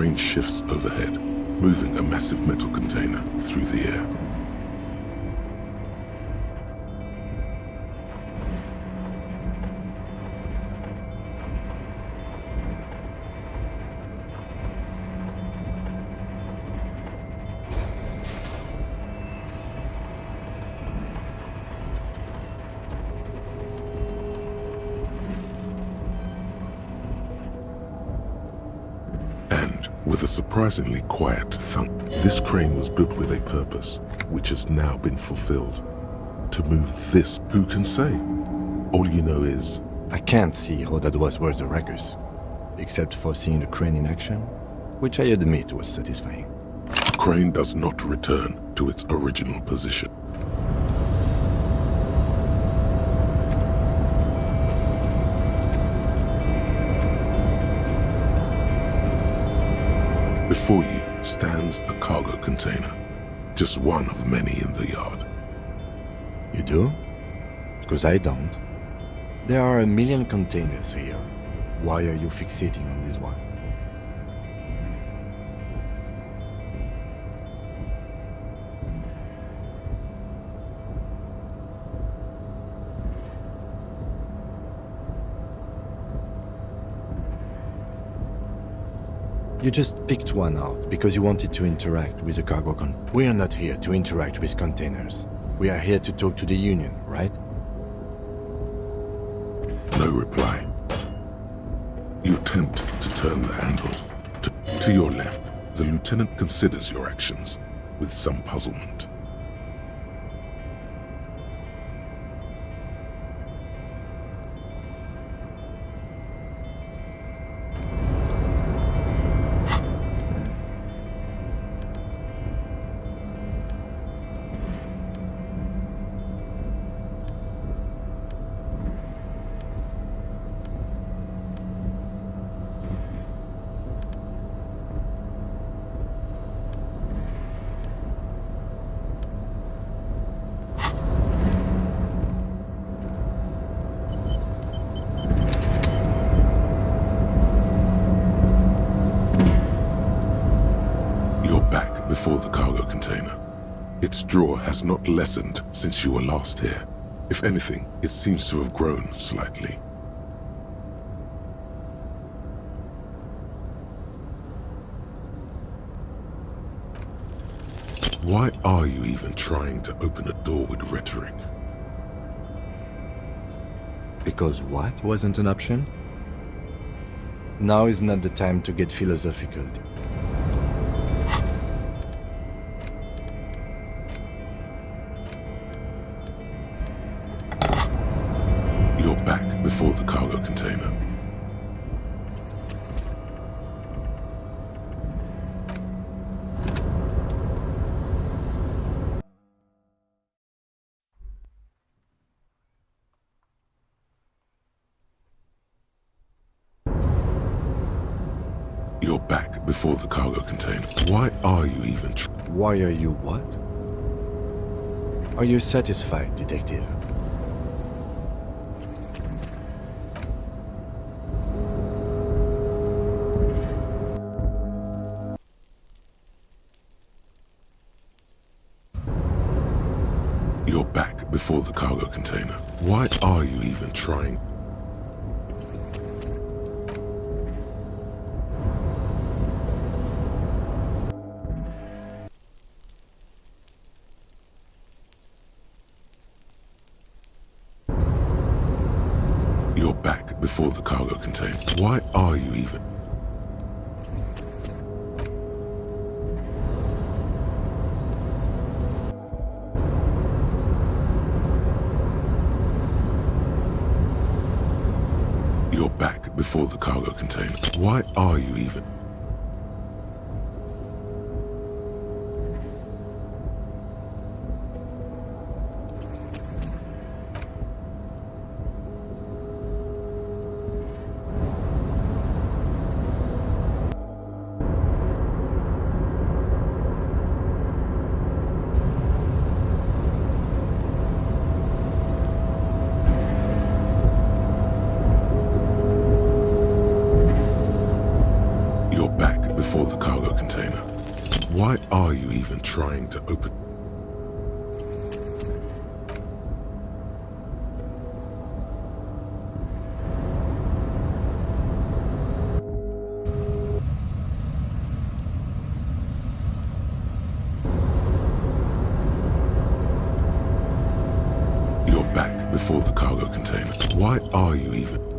crane shifts overhead, moving a massive metal container through the air. With a surprisingly quiet thump, this crane was built with a purpose, which has now been fulfilled. To move this, who can say? All you know is... I can't see how that was worth the wreckers, except for seeing the crane in action, which I admit was satisfying. The crane does not return to its original position. Before you stands a cargo container, just one of many in the yard. You do? Because I don't. There are a million containers here. Why are you fixating on this one? You just picked one out because you wanted to interact with a cargo We are not here to interact with containers. We are here to talk to the Union, right? No reply. You attempt to turn the handle. To your left, the lieutenant considers your actions with some puzzlement. Before the cargo container. Its drawer has not lessened since you were last here. If anything, it seems to have grown slightly. Why are you even trying to open a door with rhetoric? Because what wasn't an option? Now is not the time to get philosophical. You're back before the cargo container. You're back before the cargo container. Why are you even Why are you what? Are you satisfied, detective? You're back before the cargo container. Why are you even trying? You're back before the cargo container. Why are you even? You're back before the cargo container. Why are you even? Why are you even trying to open? You're back before the cargo container. Why are you even?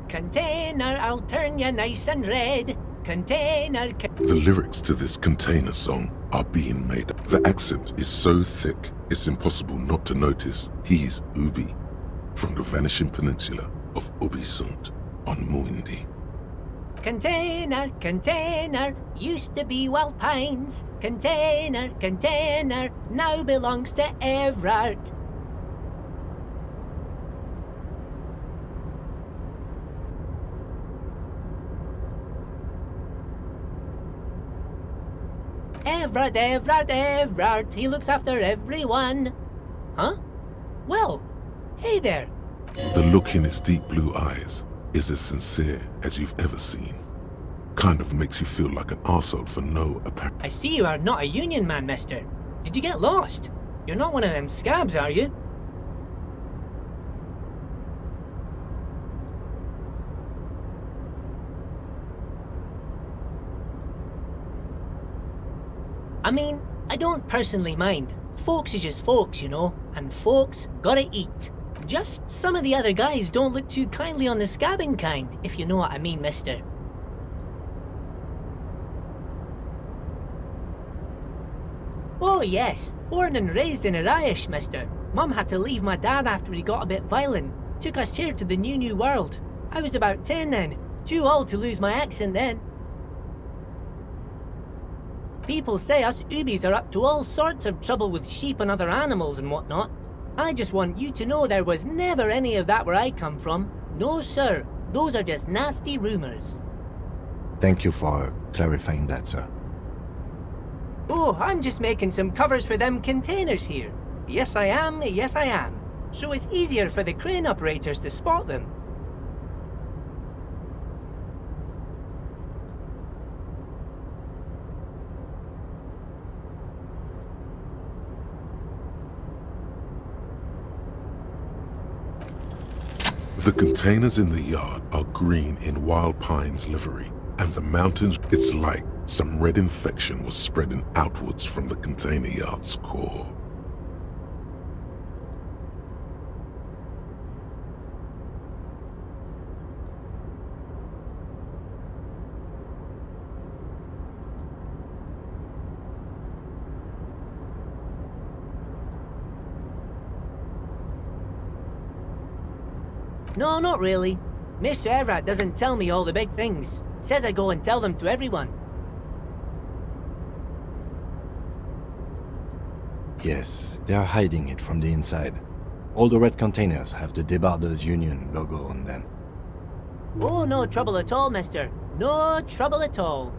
Container, I'll turn you nice and red. Container. The lyrics to this container song are being made. The accent is so thick, it's impossible not to notice he's Ubi, from the vanishing peninsula of Ubisunt on Muindi. Container, used to be Wild Pines. Container, now belongs to Everard. Everard, he looks after everyone. Huh? Well, hey there. The look in his deep blue eyes is as sincere as you've ever seen. Kind of makes you feel like an arsehole for no apparent. I see you are not a union man, mister. Did you get lost? You're not one of them scabs, are you? I mean, I don't personally mind. Folks is just folks, you know, and folks gotta eat. Just some of the other guys don't look too kindly on the scabbing kind, if you know what I mean, mister. Oh yes, born and raised in Irish, mister. Mum had to leave my dad after he got a bit violent. Took us here to the new world. I was about 10 then, too old to lose my accent then. People say us Ubis are up to all sorts of trouble with sheep and other animals and whatnot. I just want you to know there was never any of that where I come from. No sir, those are just nasty rumours. Thank you for clarifying that, sir. Oh, I'm just making some covers for them containers here. Yes I am, yes I am. So it's easier for the crane operators to spot them. The containers in the yard are green in Wild Pine's livery, and the mountains, it's like some red infection was spreading outwards from the container yard's core. No, not really. Mr. Everett doesn't tell me all the big things. Says I go and tell them to everyone. Yes, they are hiding it from the inside. All the red containers have the Debarders Union logo on them. Oh, no trouble at all, mister. No trouble at all.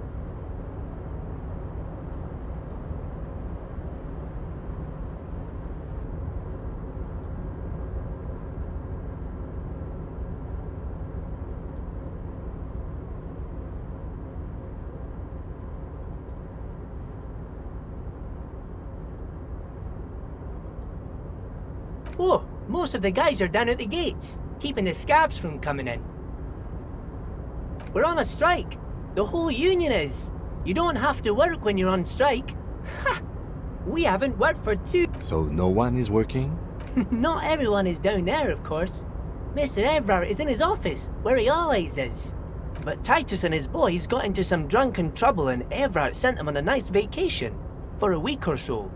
Oh, most of the guys are down at the gates, keeping the scabs from coming in. We're on a strike. The whole union is. You don't have to work when you're on strike. Ha! We haven't worked for 2... So no one is working? Not everyone is down there, of course. Mr. Everard is in his office, where he always is. But Titus and his boys got into some drunken trouble and Everard sent them on a nice vacation. For a week or so.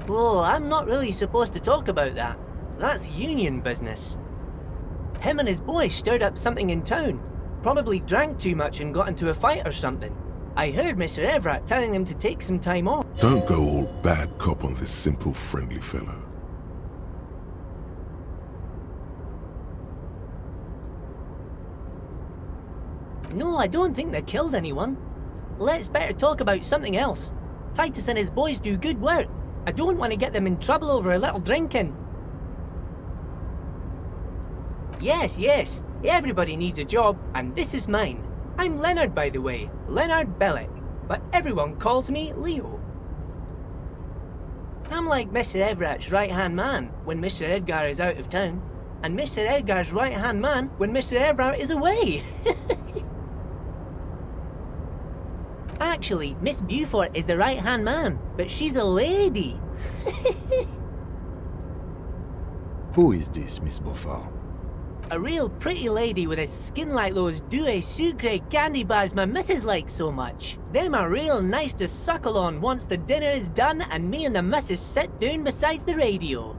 Oh, I'm not really supposed to talk about that. That's union business. Him and his boy stirred up something in town. Probably drank too much and got into a fight or something. I heard Mr. Everett telling them to take some time off. Don't go all bad cop on this simple, friendly fellow. No, I don't think they killed anyone. Let's better talk about something else. Titus and his boys do good work. I don't want to get them in trouble over a little drinking. Yes, yes. Everybody needs a job, and this is mine. I'm Leonard, by the way. Leonard Bellick. But everyone calls me Leo. I'm like Mr. Everett's right-hand man when Mr. Edgar is out of town. And Mr. Edgar's right-hand man when Mr. Everett is away. Actually, Miss Beaufort is the right-hand man, but she's a lady. Who is this, Miss Beaufort? A real pretty lady with a skin like those douce sucre candy bars my missus likes so much. Them are real nice to suckle on once the dinner is done and me and the missus sit down beside the radio.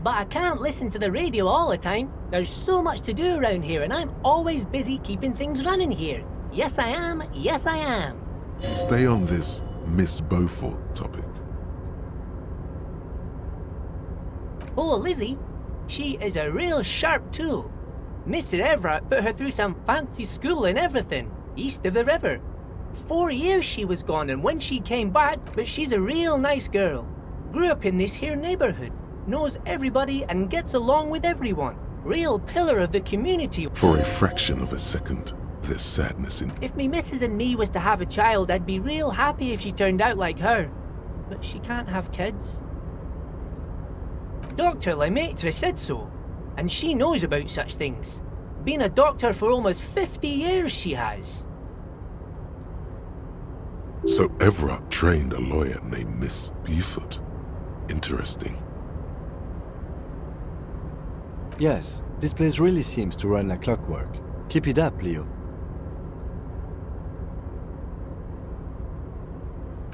But I can't listen to the radio all the time. There's so much to do around here, and I'm always busy keeping things running here. Yes, I am. Yes, I am. Stay on this Miss Beaufort topic. Oh, Lizzie, she is a real sharp tool. Mr. Everett put her through some fancy school and everything, east of the river. 4 years she was gone, and when she came back, but she's a real nice girl. Grew up in this here neighborhood, knows everybody and gets along with everyone. Real pillar of the community. For a fraction of a second, there's sadness in... If me missus and me was to have a child, I'd be real happy if she turned out like her. But she can't have kids. Dr. Lemaitre said so, and she knows about such things. Been a doctor for almost 50 years she has. So Everett trained a lawyer named Miss Beaufort. Interesting. Yes, this place really seems to run like clockwork. Keep it up, Leo.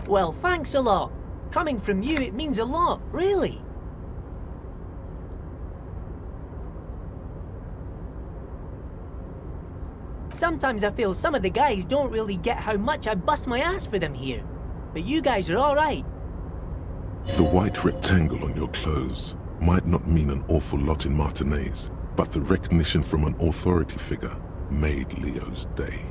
Well, thanks a lot. Coming from you, it means a lot, really. Sometimes I feel some of the guys don't really get how much I bust my ass for them here. But you guys are alright. The white rectangle on your clothes might not mean an awful lot in Martinez, but the recognition from an authority figure made Leo's day.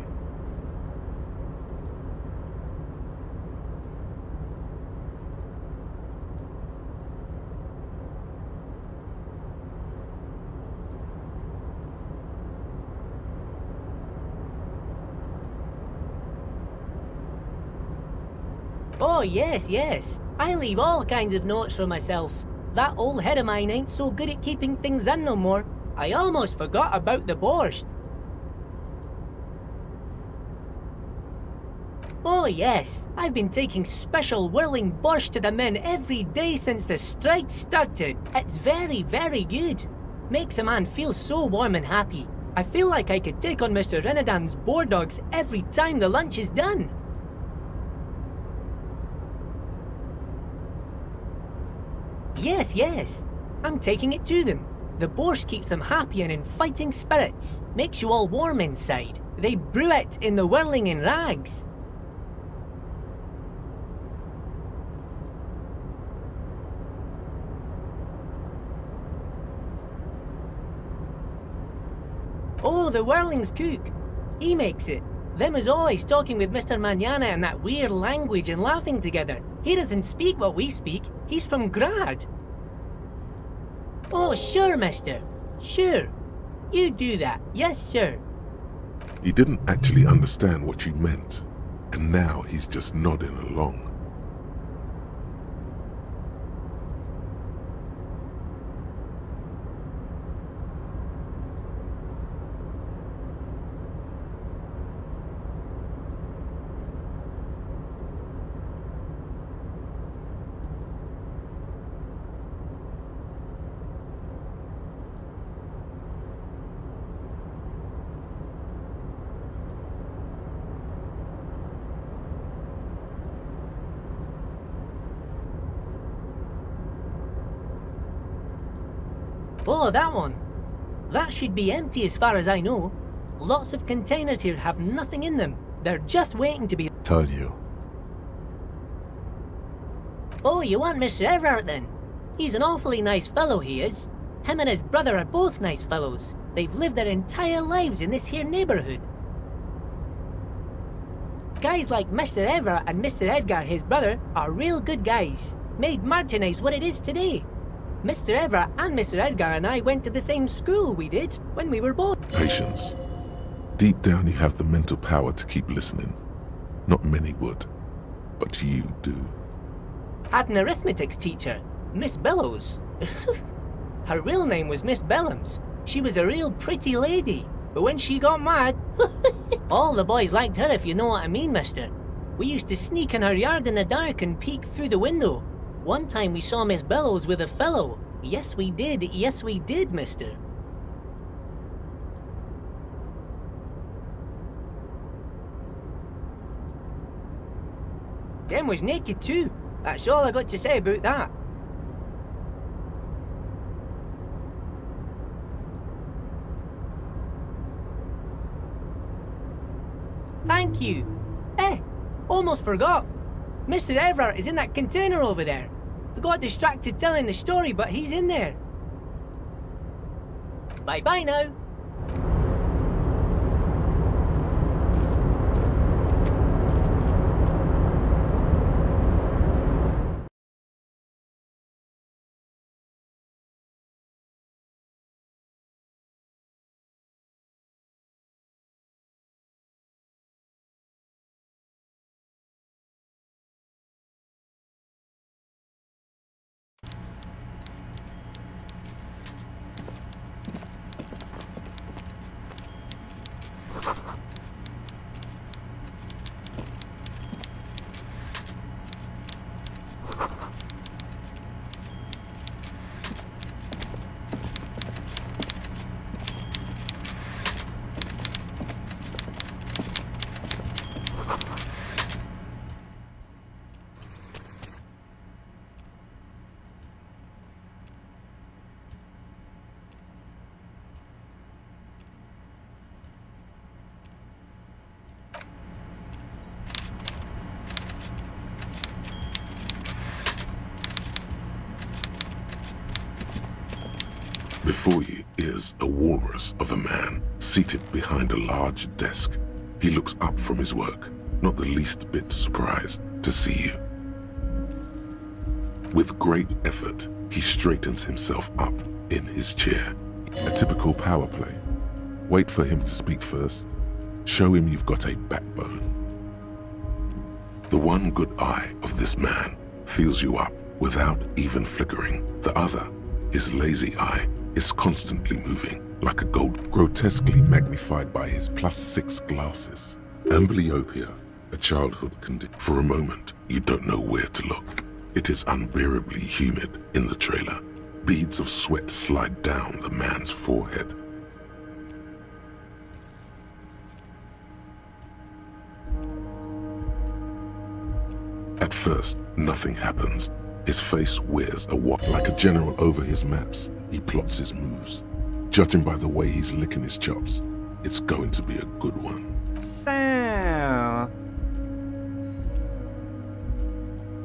Oh, yes, yes. I leave all kinds of notes for myself. That old head of mine ain't so good at keeping things in no more. I almost forgot about the borscht. Oh, yes. I've been taking special whirling borscht to the men every day since the strike started. It's very, very good. Makes a man feel so warm and happy. I feel like I could take on Mr. Renadan's boar dogs every time the lunch is done. Yes, yes. I'm taking it to them. The borscht keeps them happy and in fighting spirits. Makes you all warm inside. They brew it in the whirling in rags. Oh, the whirling's cook. He makes it. Them is always talking with Mr. Manana in that weird language and laughing together. He doesn't speak what we speak. He's from Grad. Oh, sure, mister. Sure. You do that. Yes, sir. He didn't actually understand what you meant, and now he's just nodding along. Oh, that one. That should be empty as far as I know. Lots of containers here have nothing in them. They're just waiting to be... Told you. Oh, you want Mr. Everett then? He's an awfully nice fellow, he is. Him and his brother are both nice fellows. They've lived their entire lives in this here neighborhood. Guys like Mr. Everett and Mr. Edgar, his brother, are real good guys. Made Martinez what it is today. Mr. Everett and Mr. Edgar and I went to the same school, we did, when we were both... Patience. Deep down you have the mental power to keep listening. Not many would, but you do. Had an arithmetics teacher, Miss Bellows. Her real name was Miss Bellams. She was a real pretty lady, but when she got mad, all the boys liked her, if you know what I mean, mister. We used to sneak in her yard in the dark and peek through the window. One time we saw Miss Bellows with a fellow. Yes, we did, mister. Them was naked too. That's all I got to say about that. Thank you. Eh, almost forgot. Mr. Everard is in that container over there. I got distracted telling the story, but he's in there. Bye-bye now. Before you is a walrus of a man seated behind a large desk. He looks up from his work, not the least bit surprised to see you. With great effort, he straightens himself up in his chair. A typical power play. Wait for him to speak first. Show him you've got a backbone. The one good eye of this man fills you up without even flickering. The other, his lazy eye, is constantly moving, like a gold, grotesquely magnified by his +6 glasses. Amblyopia, a childhood condition. For a moment, you don't know where to look. It is unbearably humid in the trailer. Beads of sweat slide down the man's forehead. At first, nothing happens. His face wears a what like a general over his maps. He plots his moves. Judging by the way he's licking his chops, it's going to be a good one. So,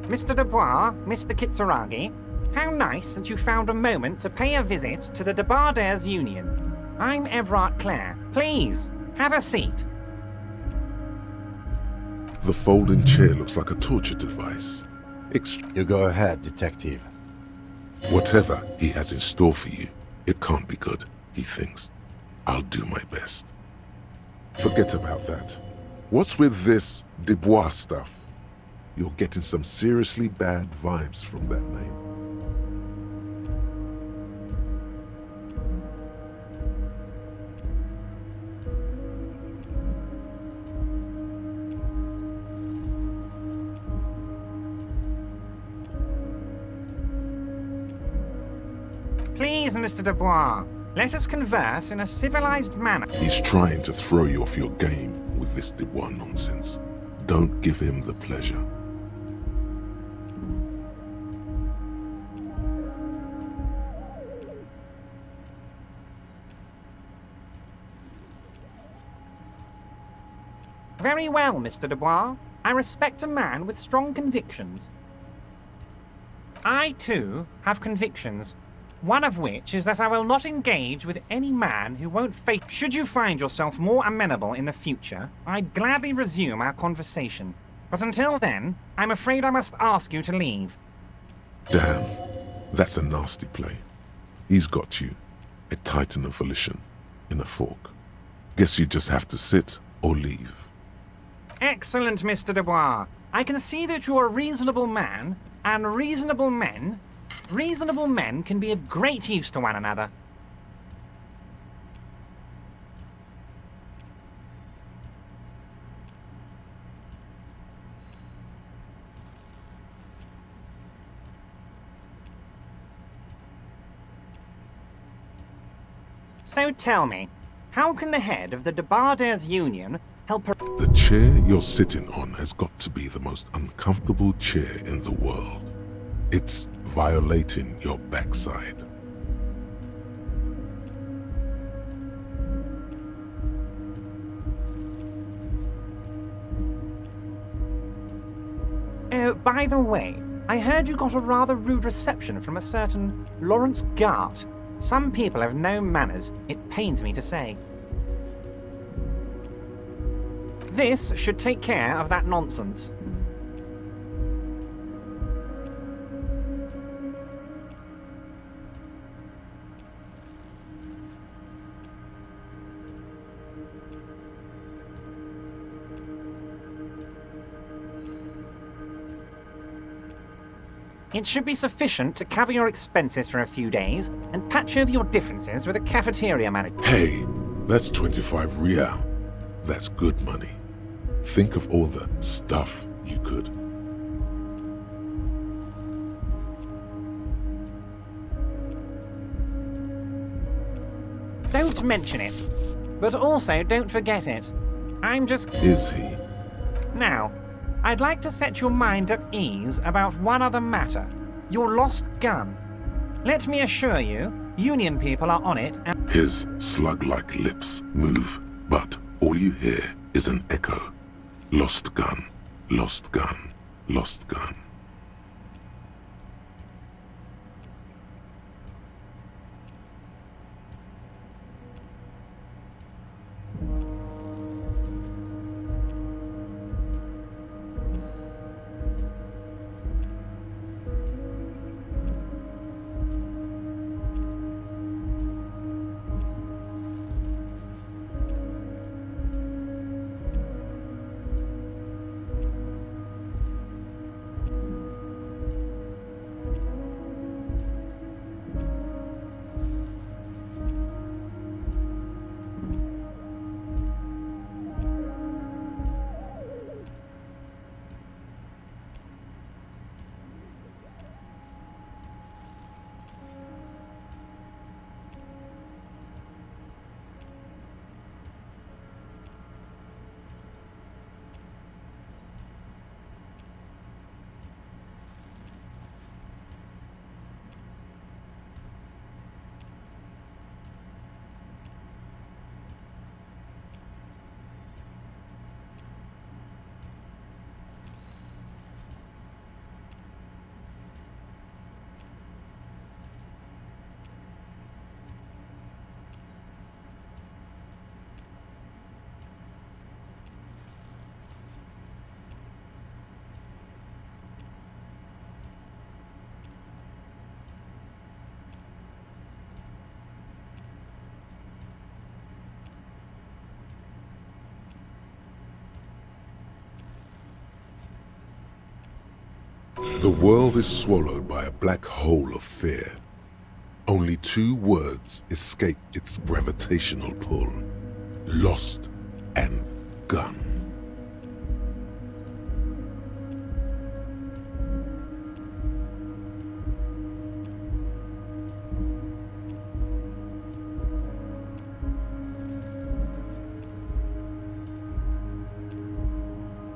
Mr. Dubois, Mr. Kitsuragi, how nice that you found a moment to pay a visit to the Debardairs Union. I'm Everard Clare. Please, have a seat. The folding chair looks like a torture device. You go ahead, detective. Whatever he has in store for you, it can't be good, he thinks. I'll do my best. Forget about that. What's with this Dubois stuff? You're getting some seriously bad vibes from that name. Please, Mr. Dubois, let us converse in a civilized manner. He's trying to throw you off your game with this Dubois nonsense. Don't give him the pleasure. Very well, Mr. Dubois. I respect a man with strong convictions. I, too, have convictions. One of which is that I will not engage with any man who won't face. Should you find yourself more amenable in the future, I'd gladly resume our conversation. But until then, I'm afraid I must ask you to leave. Damn, that's a nasty play. He's got you, a titan of volition, in a fork. Guess you just have to sit or leave. Excellent, Mr. Dubois. I can see that you're a reasonable man, and reasonable men can be of great use to one another. So tell me, how can the head of the Debardairs Union help her? The chair you're sitting on has got to be the most uncomfortable chair in the world. It's violating your backside. By the way, I heard you got a rather rude reception from a certain Lawrence Gart. Some people have no manners, it pains me to say. This should take care of that nonsense. It should be sufficient to cover your expenses for a few days and patch over your differences with a cafeteria manager. Hey, that's 25 real. That's good money. Think of all the stuff you could. Don't mention it. But also don't forget it. I'm just... Is he? Now, I'd like to set your mind at ease about one other matter. Your lost gun. Let me assure you, Union people are on it and... His slug-like lips move, but all you hear is an echo. Lost gun, lost gun, lost gun. The world is swallowed by a black hole of fear. Only two words escape its gravitational pull: lost and gun.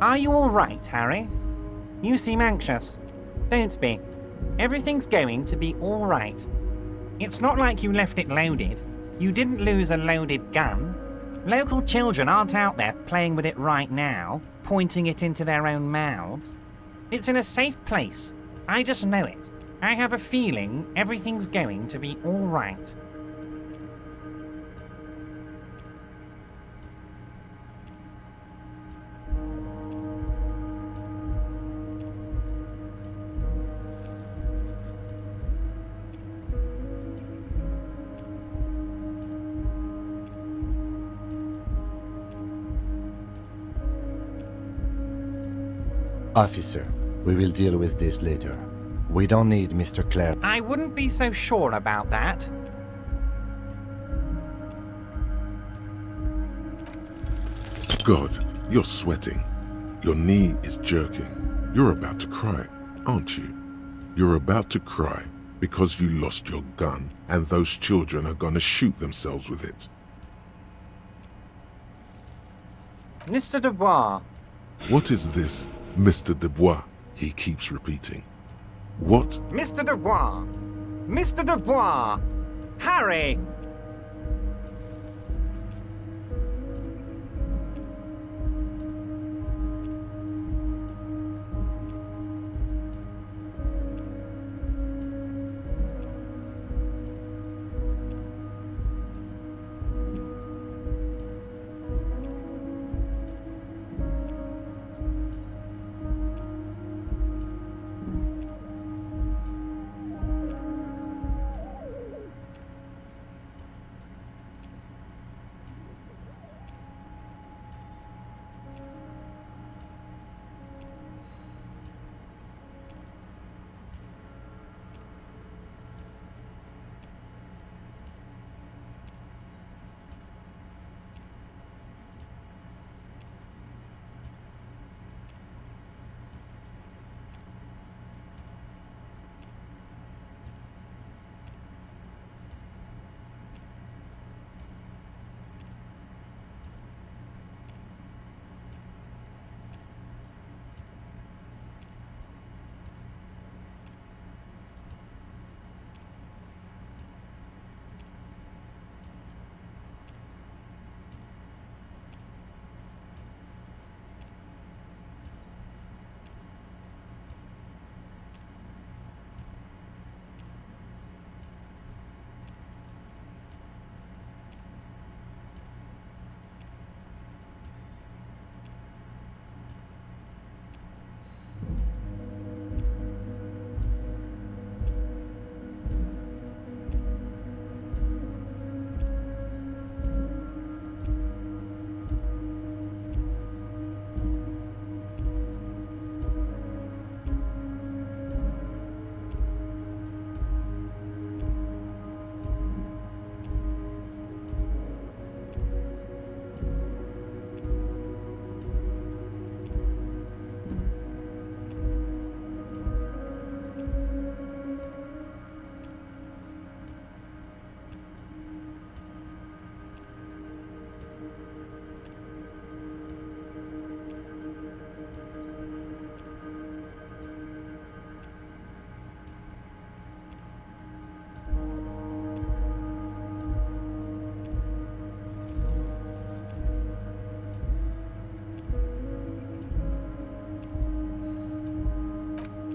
Are you all right, Harry? You seem anxious. Don't be. Everything's going to be all right. It's not like you left it loaded. You didn't lose a loaded gun. Local children aren't out there playing with it right now, pointing it into their own mouths. It's in a safe place. I just know it. I have a feeling everything's going to be all right. Officer, we will deal with this later. We don't need Mr. Clare. I wouldn't be so sure about that. God, you're sweating. Your knee is jerking. You're about to cry, aren't you? You're about to cry because you lost your gun and those children are gonna shoot themselves with it. Mr. Dubois. What is this, Mr. Dubois? He keeps repeating. What? Mr. Dubois! Mr. Dubois! Harry!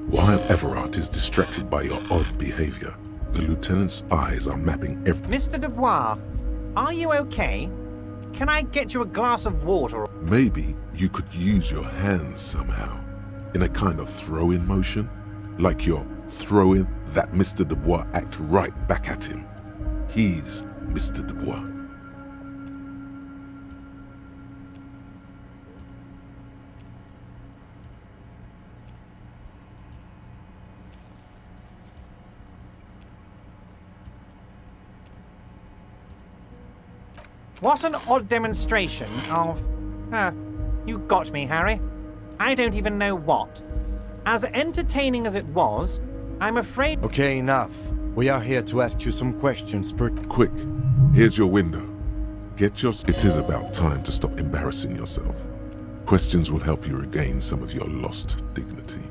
While Everard is distracted by your odd behavior, the lieutenant's eyes are mapping every... Mr. Dubois, are you okay? Can I get you a glass of water? Maybe you could use your hands somehow, in a kind of throw-in motion, like you're throwing that Mr. Dubois act right back at him. He's Mr. Dubois. What an odd demonstration of... you got me, Harry. I don't even know what. As entertaining as it was, I'm afraid... Okay, enough. We are here to ask you some questions per... Quick, here's your window. Get your... It is about time to stop embarrassing yourself. Questions will help you regain some of your lost dignity.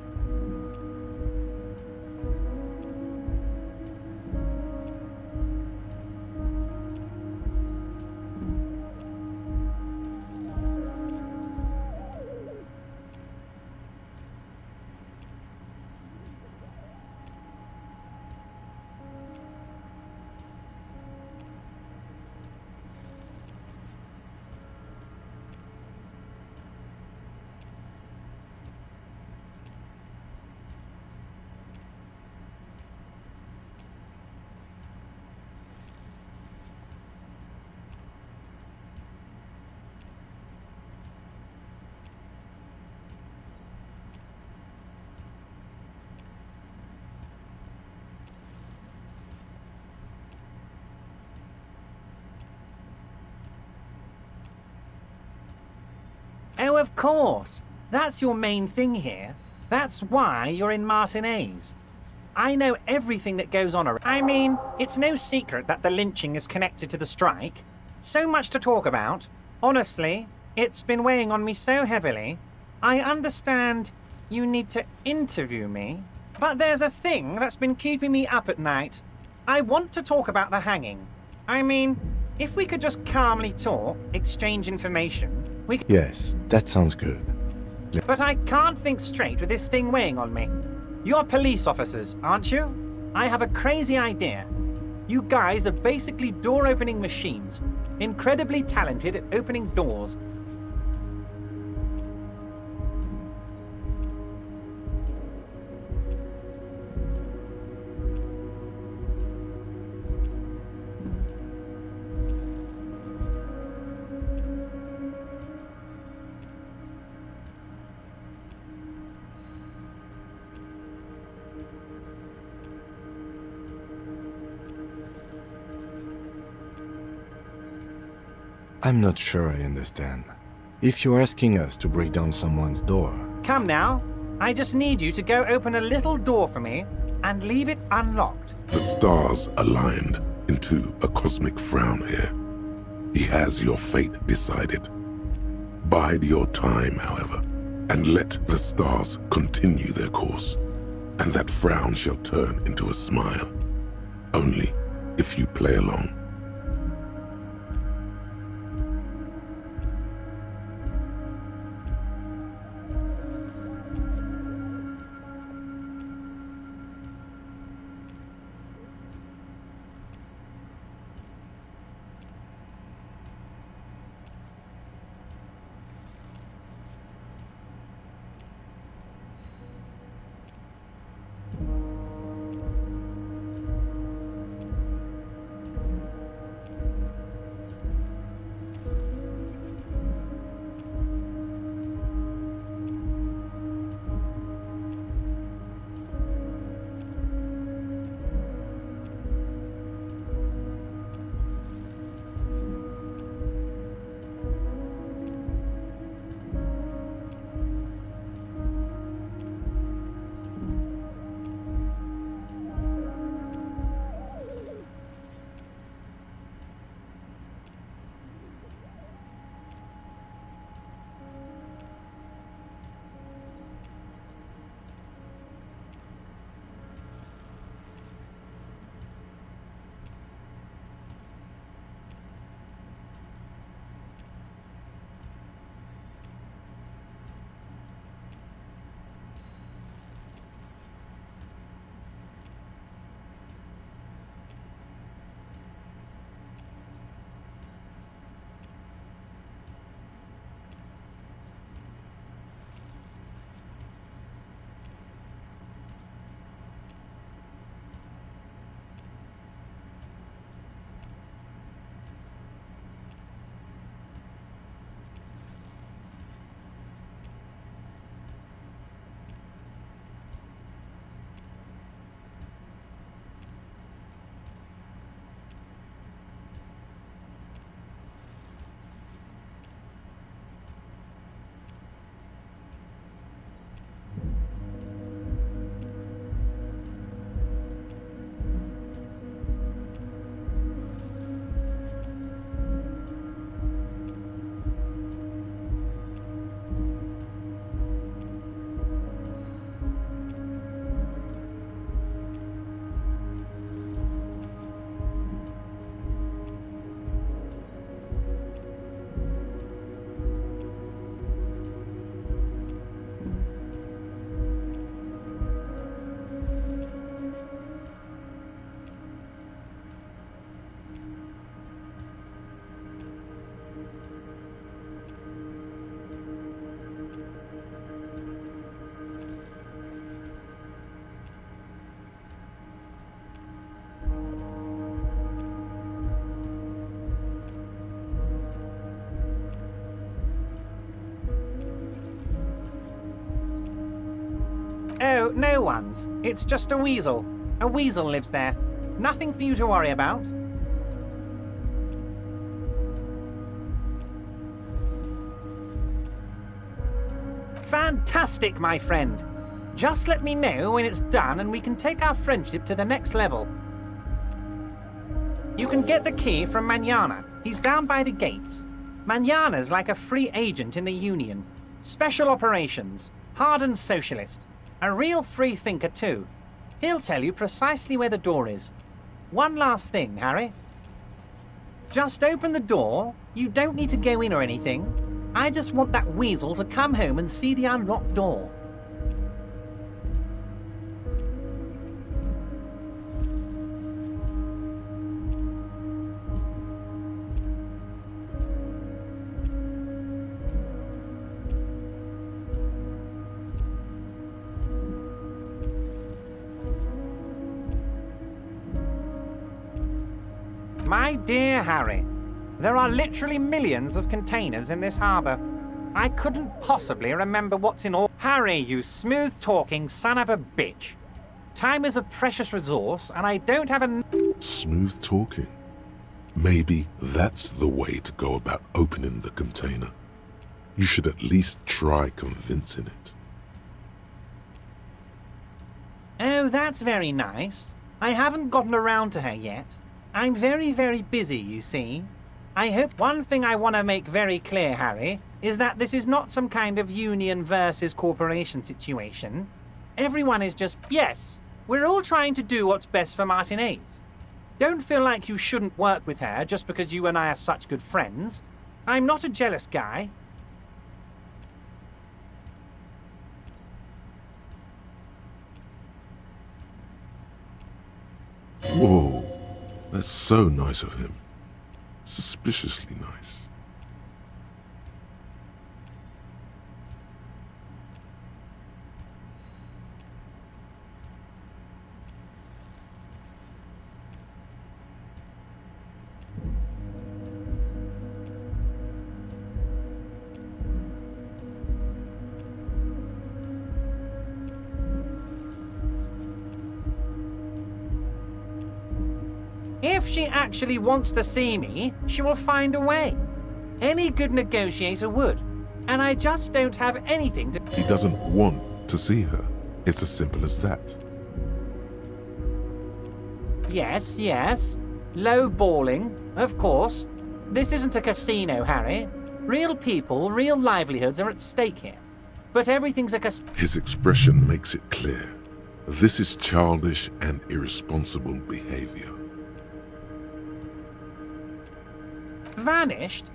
Oh, of course. That's your main thing here. That's why you're in Martinez. I know everything that goes on around. I mean, it's no secret that the lynching is connected to the strike. So much to talk about. Honestly, it's been weighing on me so heavily. I understand you need to interview me, but there's a thing that's been keeping me up at night. I want to talk about the hanging. I mean, if we could just calmly talk, exchange information, we could... Yes, that sounds good. But I can't think straight with this thing weighing on me. You're police officers, aren't you? I have a crazy idea. You guys are basically door-opening machines, incredibly talented at opening doors. I'm not sure I understand. If you're asking us to break down someone's door... Come now. I just need you to go open a little door for me and leave it unlocked. The stars aligned into a cosmic frown here. He has your fate decided. Bide your time, however, and let the stars continue their course, and that frown shall turn into a smile. Only if you play along. Oh, no one's. It's just a weasel. A weasel lives there. Nothing for you to worry about. Fantastic, my friend. Just let me know when it's done and we can take our friendship to the next level. You can get the key from Manana. He's down by the gates. Manana's like a free agent in the Union. Special operations. Hardened socialist. A real free thinker too. He'll tell you precisely where the door is. One last thing, Harry. Just open the door. You don't need to go in or anything. I just want that weasel to come home and see the unlocked door. My dear Harry, there are literally millions of containers in this harbour. I couldn't possibly remember what's in all. Harry, you smooth-talking son of a bitch. Time is a precious resource, and I don't have a... Smooth talking. Maybe that's the way to go about opening the container. You should at least try convincing it. Oh, that's very nice. I haven't gotten around to her yet. I'm very, very busy, you see. I hope one thing I want to make very clear, Harry, is that this is not some kind of union versus corporation situation. Everyone is just, yes, we're all trying to do what's best for Martinez. Don't feel like you shouldn't work with her just because you and I are such good friends. I'm not a jealous guy. Whoa, that's so nice of him. Suspiciously nice. If she actually wants to see me, she will find a way. Any good negotiator would. And I just don't have anything to... He doesn't want to see her. It's as simple as that. Yes, yes. Low balling, of course. This isn't a casino, Harry. Real people, real livelihoods are at stake here. But everything's a His expression makes it clear. This is childish and irresponsible behavior. Vanished?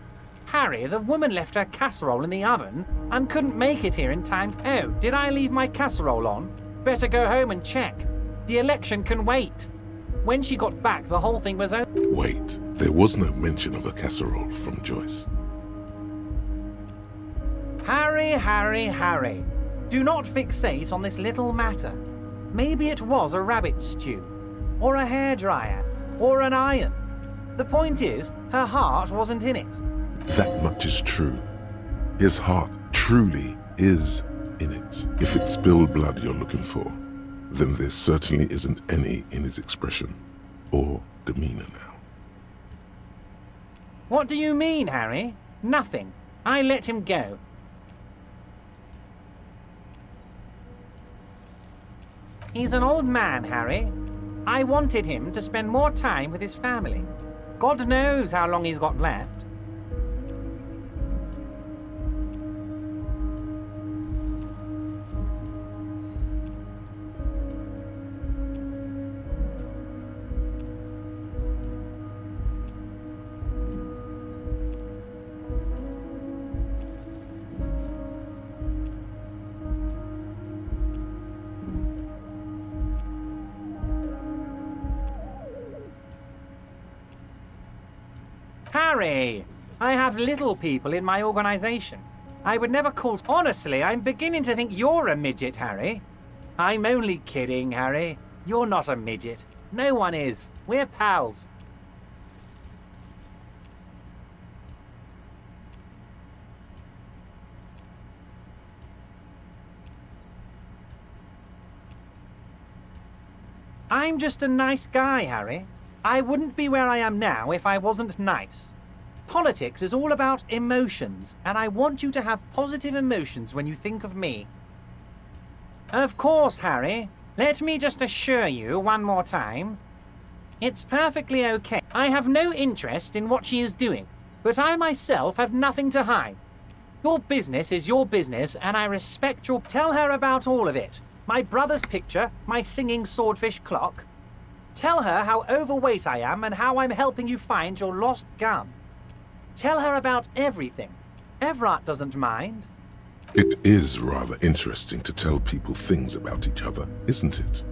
Harry, the woman left her casserole in the oven and couldn't make it here in time. Oh, did I leave my casserole on? Better go home and check. The election can wait. When she got back, the whole thing was over. Wait, there was no mention of a casserole from Joyce. Harry, Harry, Harry. Do not fixate on this little matter. Maybe it was a rabbit stew, or a hairdryer, or an iron. The point is, her heart wasn't in it. That much is true. His heart truly is in it. If it's spilled blood you're looking for, then there certainly isn't any in his expression or demeanor now. What do you mean, Harry? Nothing. I let him go. He's an old man, Harry. I wanted him to spend more time with his family. God knows how long he's got left. Harry! I have little people in my organization. I would never call... Honestly, I'm beginning to think you're a midget, Harry. I'm only kidding, Harry. You're not a midget. No one is. We're pals. I'm just a nice guy, Harry. I wouldn't be where I am now if I wasn't nice. Politics is all about emotions, and I want you to have positive emotions when you think of me. Of course, Harry. Let me just assure you one more time. It's perfectly okay. I have no interest in what she is doing, but I myself have nothing to hide. Your business is your business, and I respect your... Tell her about all of it. My brother's picture, my singing swordfish clock. Tell her how overweight I am and how I'm helping you find your lost gun. Tell her about everything. Everard doesn't mind. It is rather interesting to tell people things about each other, isn't it?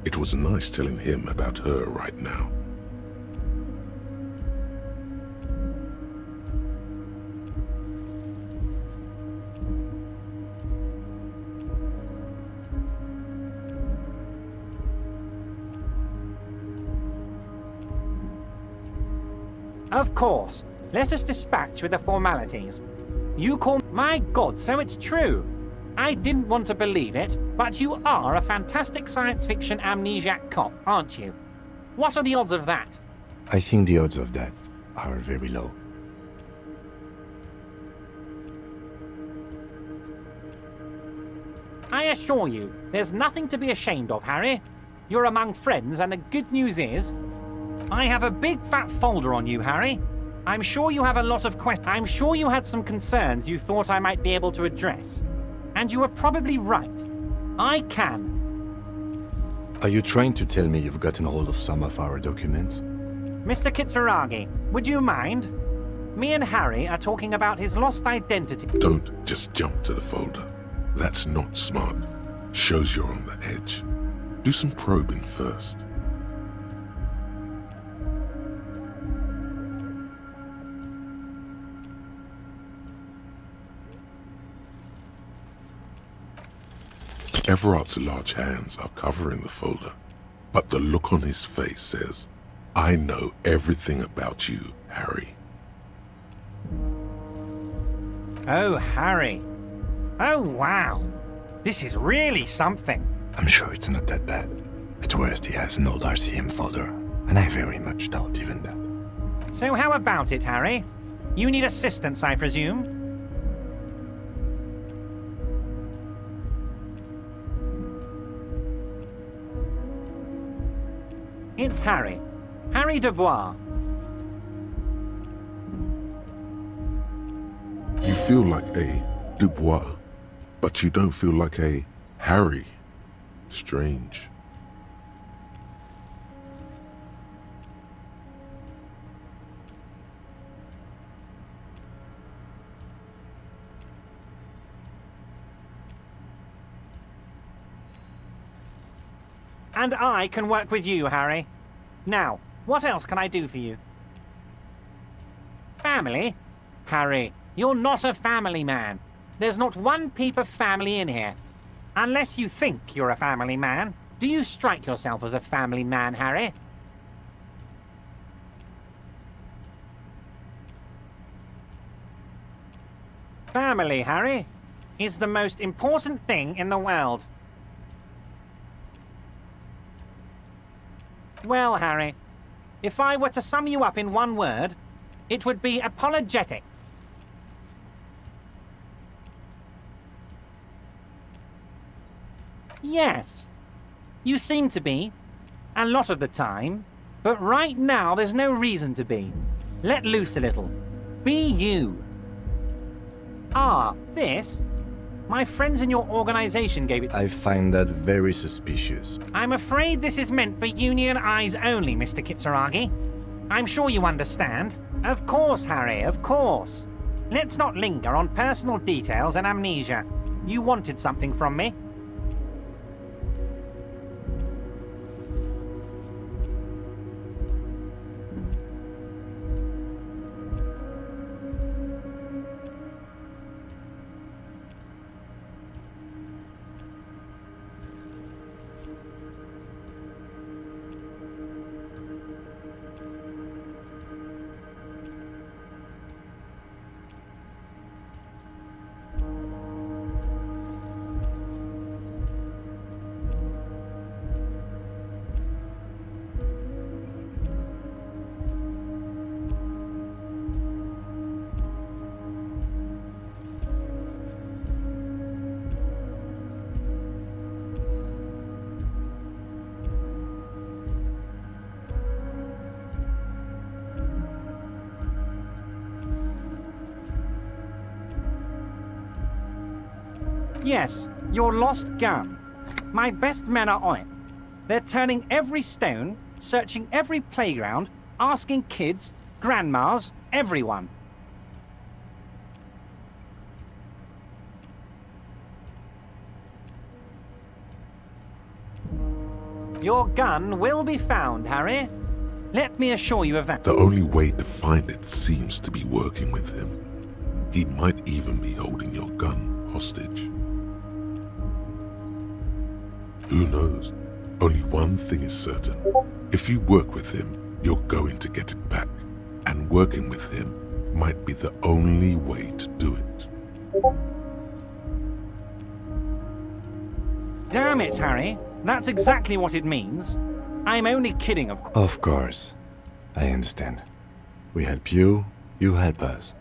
It was nice telling him about her right now. Of course. Let us dispatch with the formalities. You call... My God, so it's true. I didn't want to believe it, but you are a fantastic science fiction amnesiac cop, aren't you? What are the odds of that? I think the odds of that are very low. I assure you, there's nothing to be ashamed of, Harry. You're among friends, and the good news is... I have a big fat folder on you, Harry. I'm sure you have a lot of questions. I'm sure you had some concerns you thought I might be able to address. And you were probably right. I can. Are you trying to tell me you've gotten hold of some of our documents? Mr. Kitsuragi, would you mind? Me and Harry are talking about his lost identity. Don't just jump to the folder. That's not smart. Shows you're on the edge. Do some probing first. Everard's large hands are covering the folder, but the look on his face says, I know everything about you, Harry. Oh, Harry. Oh, wow. This is really something. I'm sure it's not that bad. At worst, he has an old RCM folder, and I very much doubt even that. So how about it, Harry? You need assistance, I presume? It's Harry. Harry Dubois. You feel like a Dubois, but you don't feel like a Harry. Strange. And I can work with you, Harry. Now, what else can I do for you? Family? Harry, you're not a family man. There's not one peep of family in here. Unless you think you're a family man. Do you strike yourself as a family man, Harry? Family, Harry, is the most important thing in the world. Well, Harry, if I were to sum you up in one word, it would be apologetic. Yes, you seem to be, a lot of the time, but right now there's no reason to be. Let loose a little. Be you. Ah, this? My friends in your organization gave it... I find that very suspicious. I'm afraid this is meant for union eyes only, Mr. Kitsuragi. I'm sure you understand. Of course, Harry, of course. Let's not linger on personal details and amnesia. You wanted something from me. Yes, your lost gun. My best men are on it. They're turning every stone, searching every playground, asking kids, grandmas, everyone. Your gun will be found, Harry. Let me assure you of that. The only way to find it seems to be working with him. He might even be holding your gun hostage. Who knows? Only one thing is certain. If you work with him, you're going to get it back. And working with him might be the only way to do it. Damn it, Harry. That's exactly what it means. I'm only kidding, of course. Of course. I understand. We help you, you help us.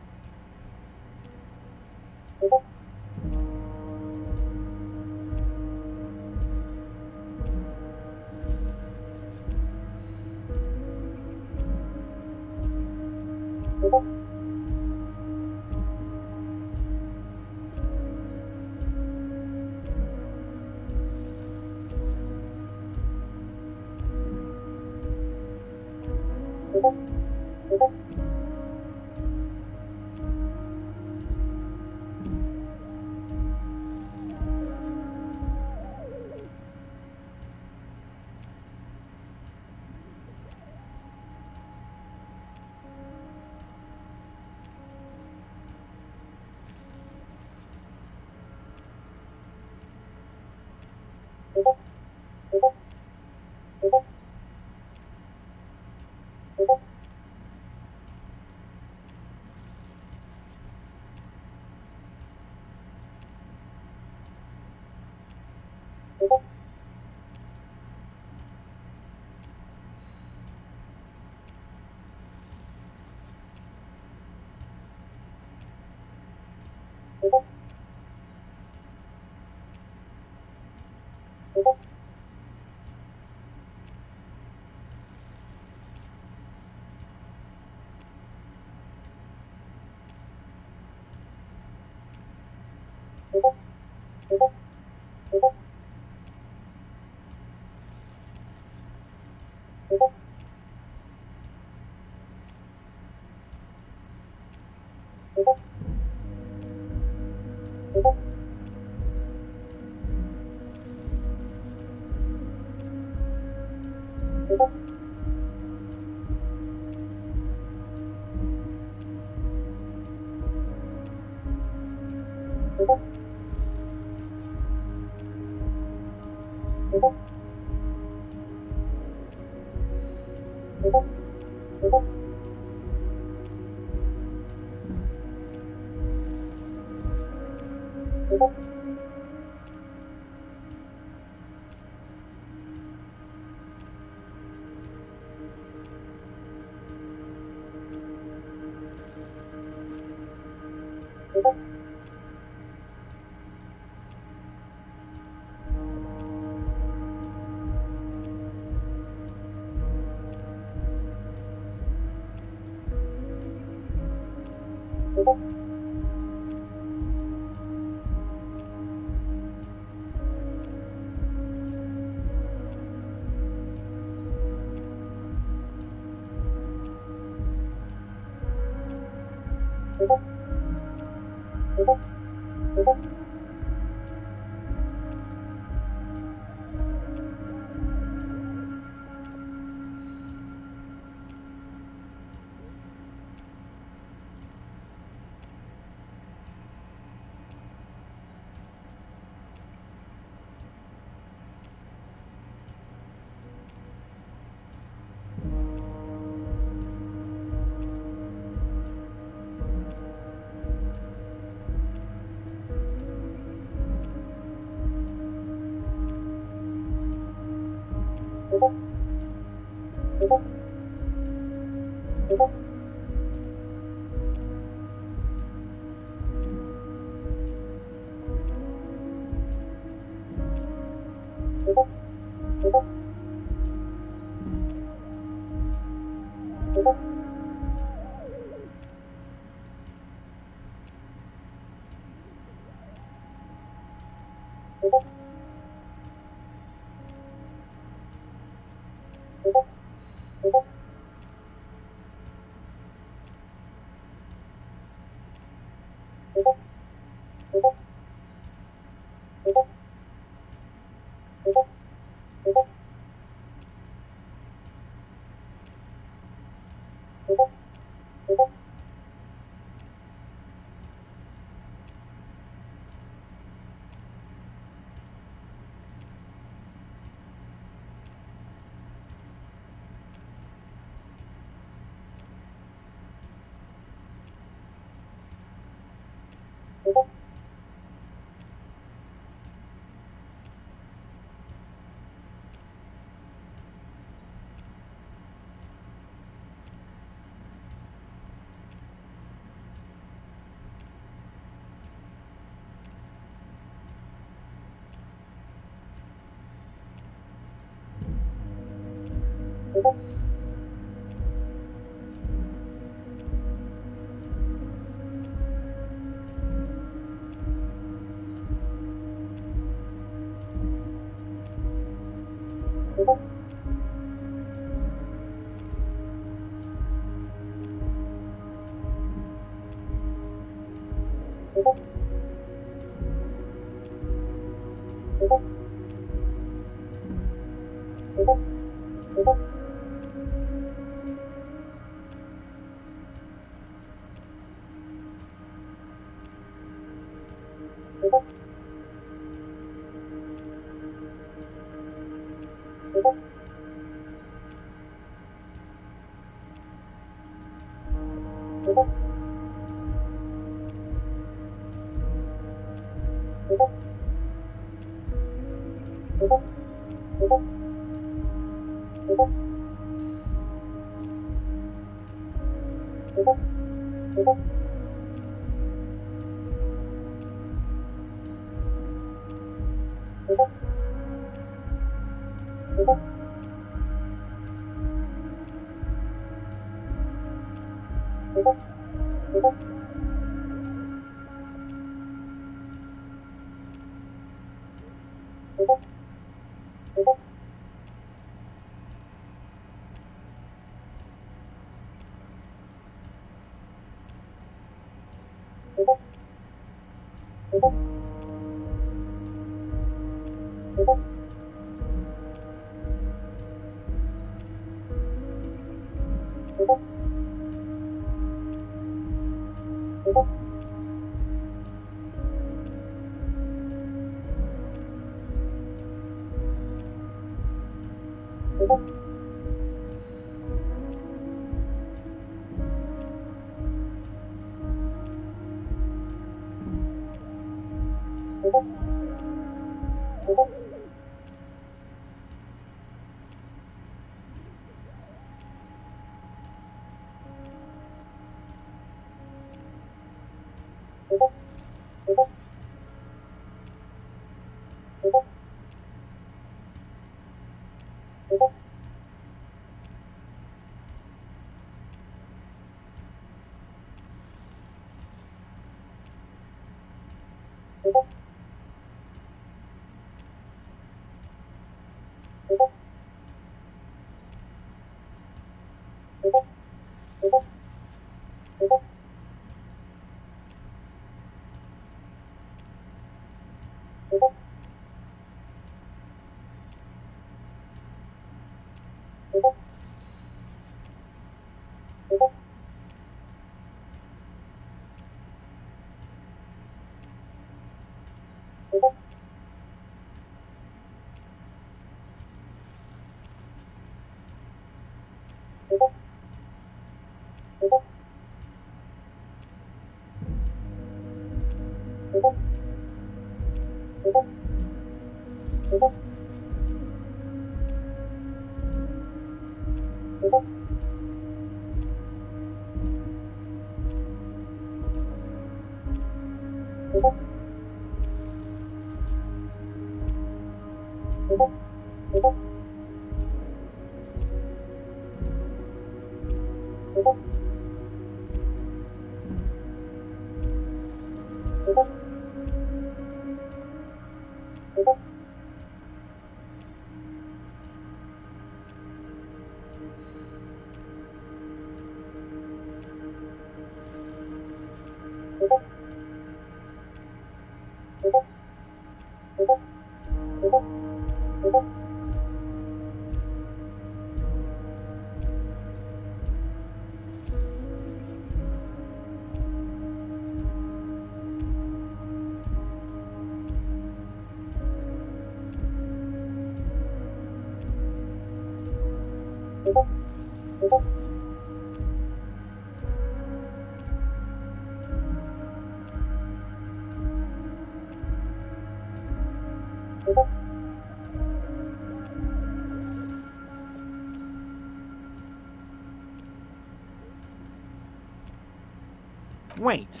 Wait.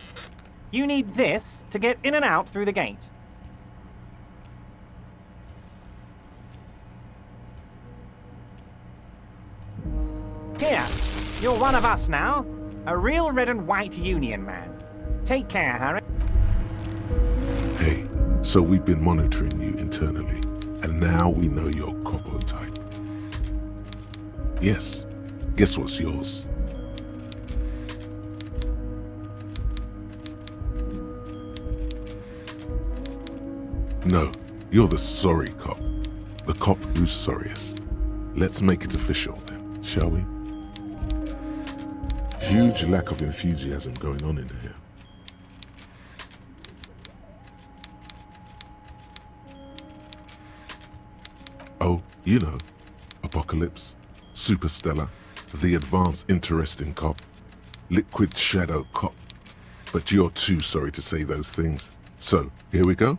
You need this to get in and out through the gate. Here, you're one of us now. A real red and white union man. Take care, Harry. Hey, so we've been monitoring you internally, and now we know your Copo type. Yes, guess what's yours? No, you're the sorry cop. The cop who's sorriest. Let's make it official then, shall we? Huge lack of enthusiasm going on in here. Oh, you know, Apocalypse, Superstellar, the advanced interesting cop, liquid shadow cop. But you're too sorry to say those things. So, here we go.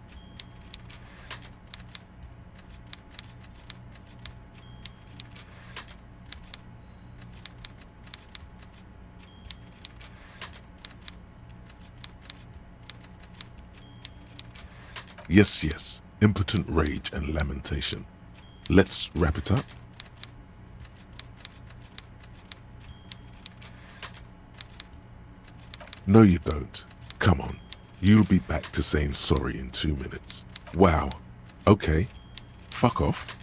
Yes, yes, impotent rage and lamentation. Let's wrap it up. No, you don't. Come on. You'll be back to saying sorry in 2 minutes. Wow. Okay. Fuck off.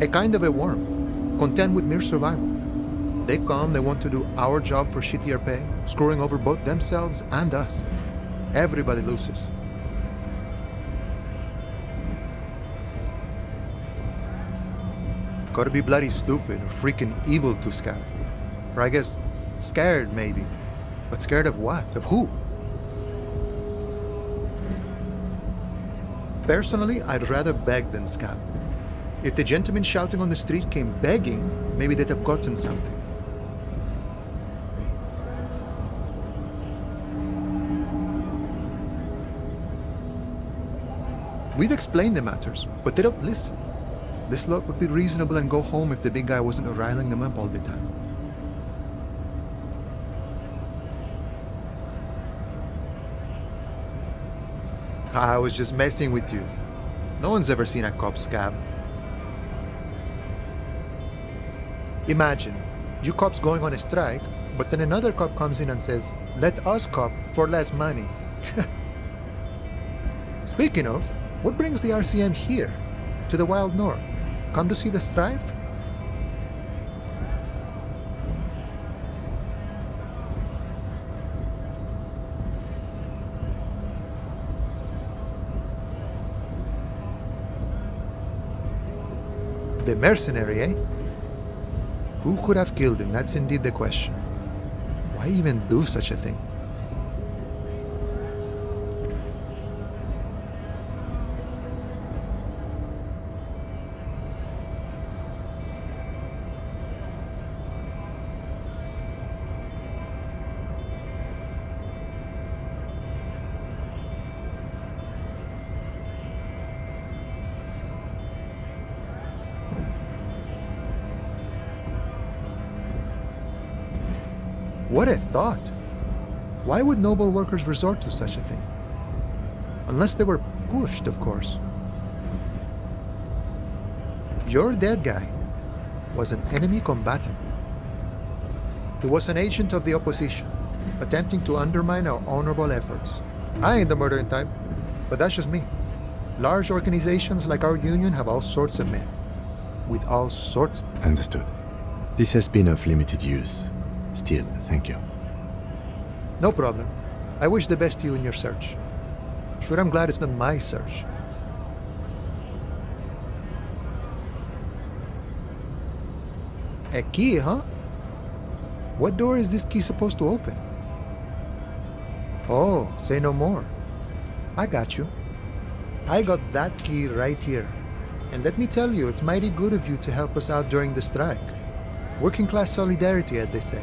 A kind of a worm, content with mere survival. They come, they want to do our job for shittier pay, screwing over both themselves and us. Everybody loses. Gotta be bloody stupid or freaking evil to scout. Or I guess scared maybe. But scared of what? Of who? Personally, I'd rather beg than scout. If the gentleman shouting on the street came begging, maybe they'd have gotten something. We've explained the matters, but they don't listen. This lot would be reasonable and go home if the big guy wasn't riling them up all the time. I was just messing with you. No one's ever seen a cop scab. Imagine, you cops going on a strike, but then another cop comes in and says, "Let us cop for less money." Speaking of, what brings the RCM here, to the wild north? Come to see the strife? The mercenary, eh? Who could have killed him? That's indeed the question. Why even do such a thing? What a thought! Why would noble workers resort to such a thing? Unless they were pushed, of course. Your dead guy was an enemy combatant. He was an agent of the opposition, attempting to undermine our honorable efforts. I ain't the murdering type, but that's just me. Large organizations like our union have all sorts of men, with all sorts. Understood. This has been of limited use. Still, thank you. No problem. I wish the best to you in your search. Sure, I'm glad it's not my search. A key, huh? What door is this key supposed to open? Oh, say no more. I got you. I got that key right here. And let me tell you, it's mighty good of you to help us out during the strike. Working class solidarity, as they say.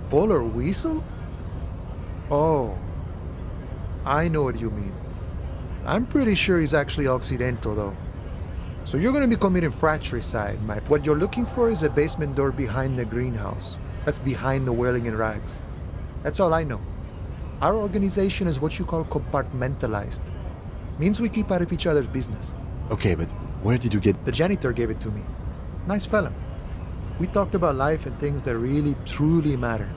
Polar weasel? Oh, I know what you mean. I'm pretty sure he's actually Occidental, though. So you're going to be committing fratricide, Mike. What you're looking for is a basement door behind the greenhouse. That's behind the whirling in rags. That's all I know. Our organization is what you call compartmentalized. Means we keep out of each other's business. Okay, but where did you get... The janitor gave it to me. Nice fella. We talked about life and things that really, truly matter.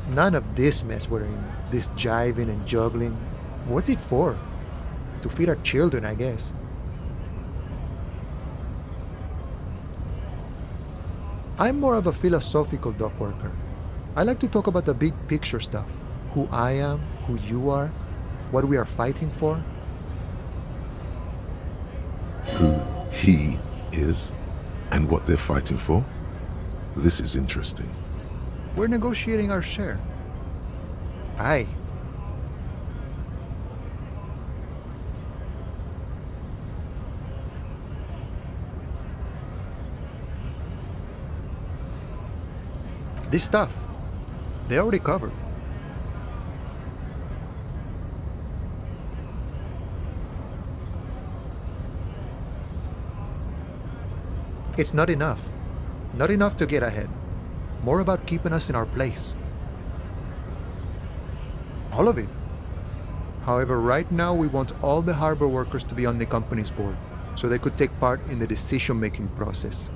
None of this mess we're in, this jiving and juggling. What's it for? To feed our children, I guess. I'm more of a philosophical dock worker. I like to talk about the big picture stuff. Who I am, who you are, what we are fighting for. Who he is and what they're fighting for? This is interesting. We're negotiating our share. Aye. This stuff, they already covered. It's not enough. Not enough to get ahead. More about keeping us in our place. All of it. However, right now we want all the harbor workers to be on the company's board, so they could take part in the decision-making process.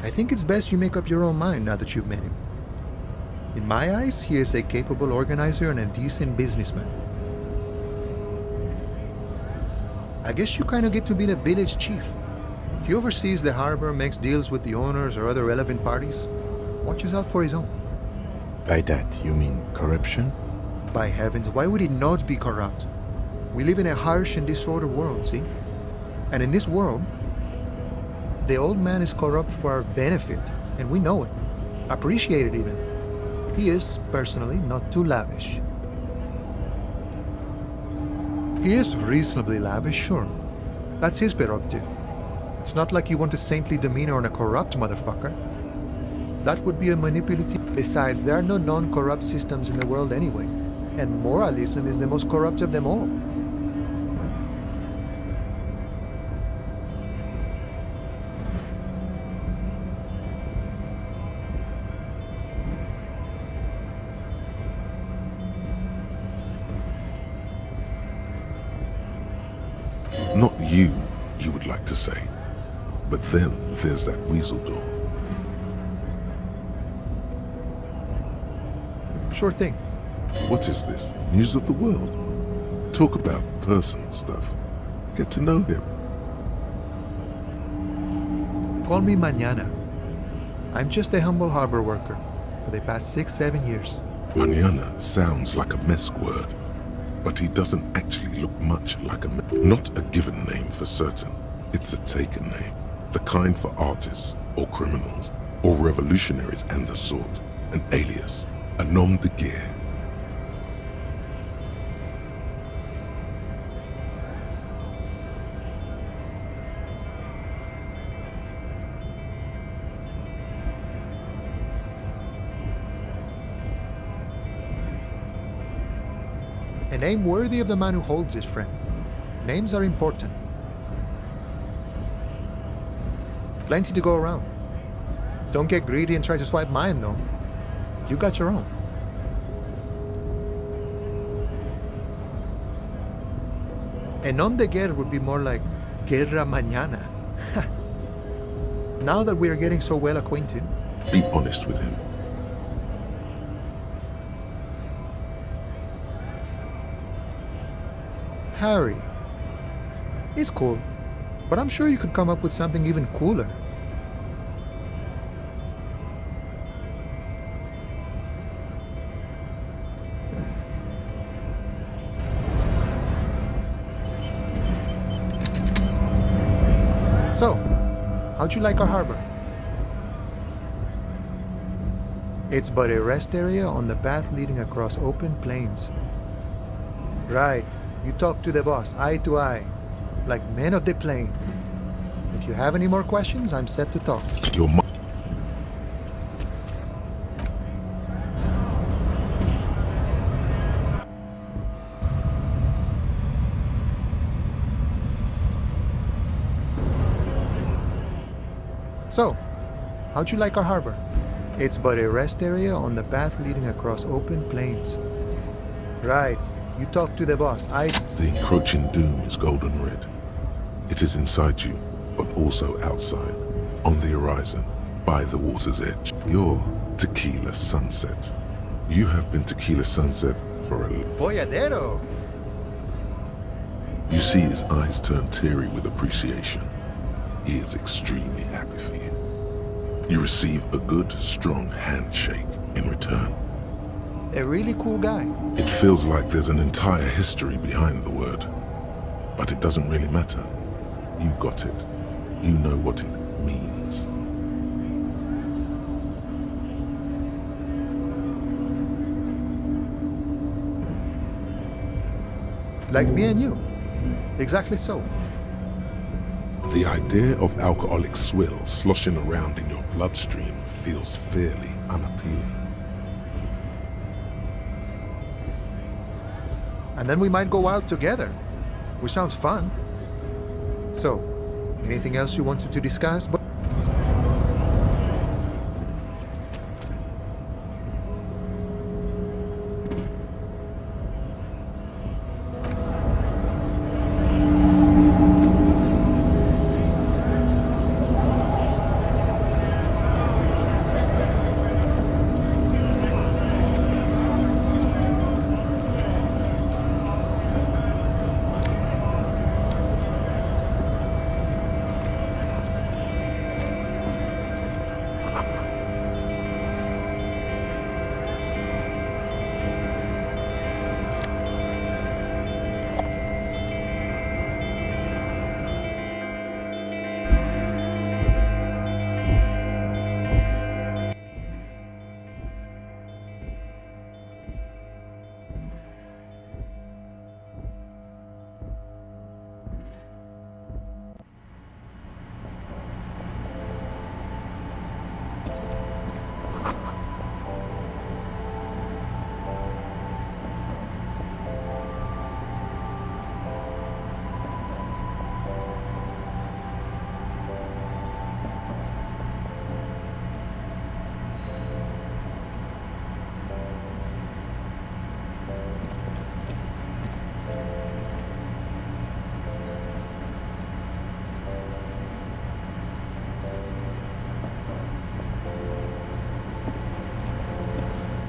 I think it's best you make up your own mind now that you've met him. In my eyes, he is a capable organizer and a decent businessman. I guess you kind of get to be the village chief. He oversees the harbor, makes deals with the owners or other relevant parties, watches out for his own. By that, you mean corruption? By heavens, why would he not be corrupt? We live in a harsh and disordered world, see? And in this world, the old man is corrupt for our benefit, and we know it. Appreciate it even. He is, personally, not too lavish. He is reasonably lavish, sure. That's his prerogative. It's not like you want a saintly demeanor on a corrupt motherfucker. That would be a manipulative. Besides, there are no non-corrupt systems in the world anyway, and moralism is the most corrupt of them all. Not you would like to say. But then there's that weasel door. Sure thing. What is this? News of the world? Talk about personal stuff. Get to know him. Call me Mañana. I'm just a humble harbor worker for the past 6-7 years. Mañana sounds like a Mesk word, but he doesn't actually look much like a not a given name for certain. It's a taken name. The kind for artists, or criminals, or revolutionaries and the sort. An alias, a nom de guerre. A name worthy of the man who holds it, friend. Names are important. Plenty to go around. Don't get greedy and try to swipe mine, though. You got your own. A nom de guerre would be more like Guerra Mañana. Now that we are getting so well acquainted. Be honest with him. Harry. It's cool, but I'm sure you could come up with something even cooler. So, how'd you like our harbor? It's but a rest area on the path leading across open plains. Right, you talk to the boss, eye to eye, like men of the plain. If you have any more questions, I'm set to talk. Your mo- So, how'd you like our harbor? It's but a rest area on the path leading across open plains. Right, you talk to the boss, The encroaching doom is golden red. It is inside you, but also outside, on the horizon, by the water's edge. Your tequila sunset. You have been tequila sunset for a... Boyadero! You see his eyes turn teary with appreciation. He is extremely happy for you. You receive a good, strong handshake in return. A really cool guy. It feels like there's an entire history behind the word. But it doesn't really matter. You got it. You know what it means. Like me and you. Exactly so. The idea of alcoholic swill sloshing around in your bloodstream feels fairly unappealing. And then we might go wild together, which sounds fun. So, anything else you wanted to discuss?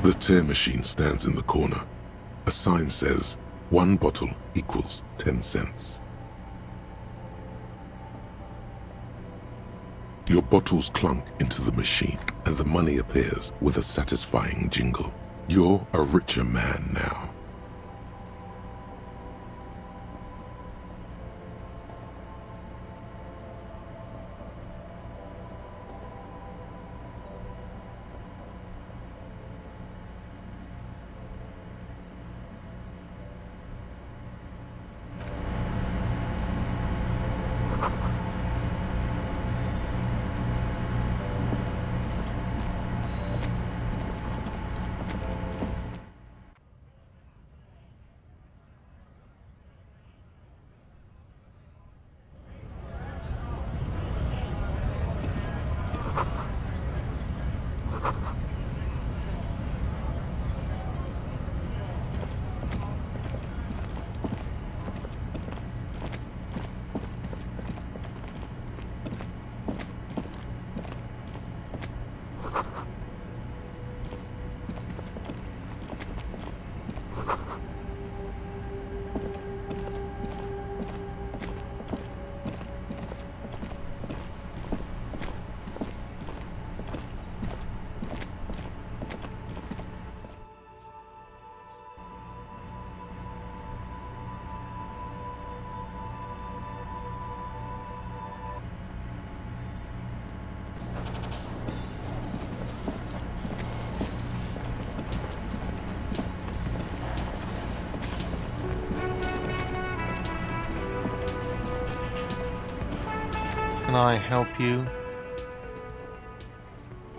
The tear machine stands in the corner. A sign says, 1 bottle equals 10 cents. Your bottles clunk into the machine, and the money appears with a satisfying jingle. You're a richer man now. Can I help you?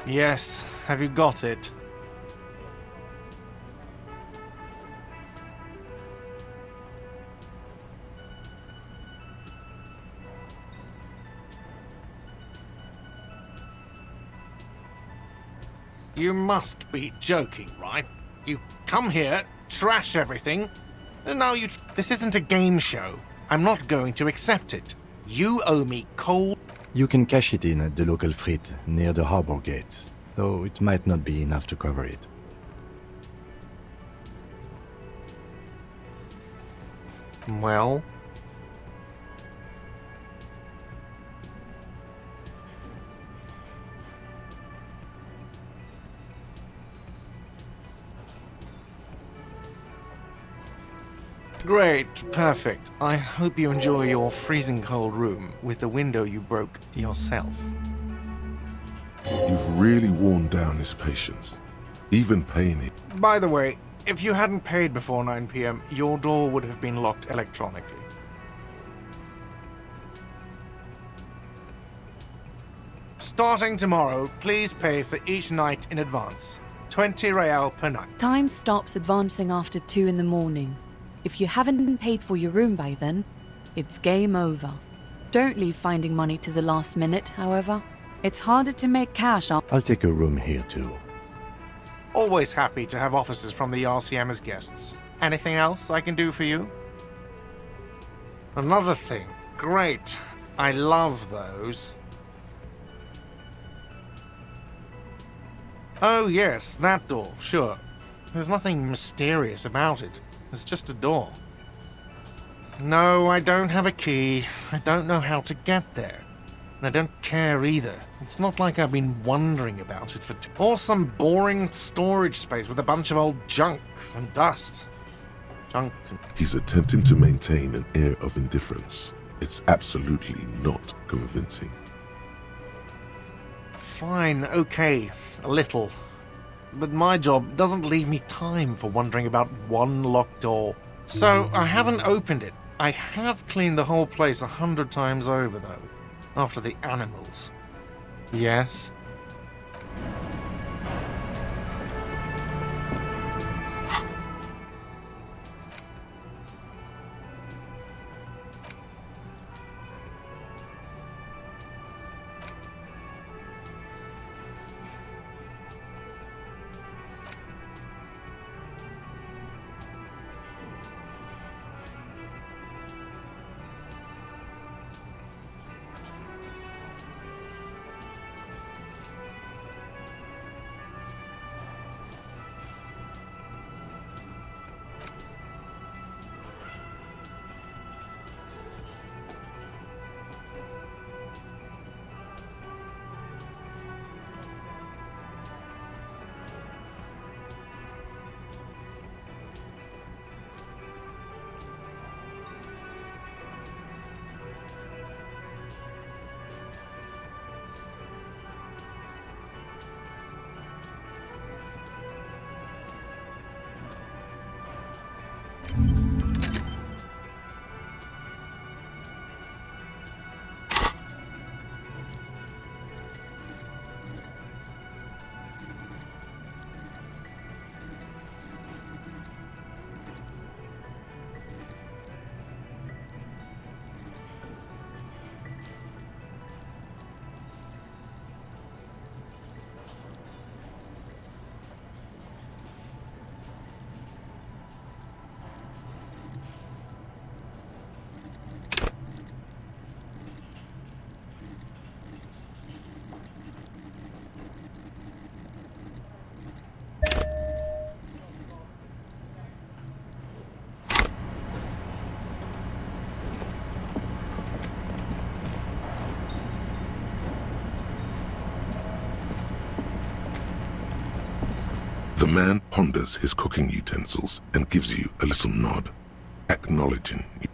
Yes, have you got it? You must be joking, right? You come here, trash everything, and now you... This isn't a game show. I'm not going to accept it. You owe me coal... You can cash it in at the local frit near the harbor gates, though it might not be enough to cover it. Well... Great, perfect. I hope you enjoy your freezing cold room with the window you broke yourself. You've really worn down his patience. Even paying him. By the way, if you hadn't paid before 9 p.m., your door would have been locked electronically. Starting tomorrow, please pay for each night in advance. 20 real per night. Time stops advancing after 2 in the morning. If you haven't paid for your room by then, it's game over. Don't leave finding money to the last minute, however. It's harder to make cash on. I'll take a room here too. Always happy to have officers from the RCM as guests. Anything else I can do for you? Another thing. Great. I love those. Oh yes, that door, sure. There's nothing mysterious about it. It's just a door. No, I don't have a key. I don't know how to get there. And I don't care either. It's not like I've been wondering about it or some boring storage space with a bunch of old junk and dust. Junk and... He's attempting to maintain an air of indifference. It's absolutely not convincing. Fine, okay, a little. But my job doesn't leave me time for wondering about one locked door. So I haven't opened it. I have cleaned the whole place 100 times over, though. After the animals. Yes? The man ponders his cooking utensils and gives you a little nod, acknowledging you.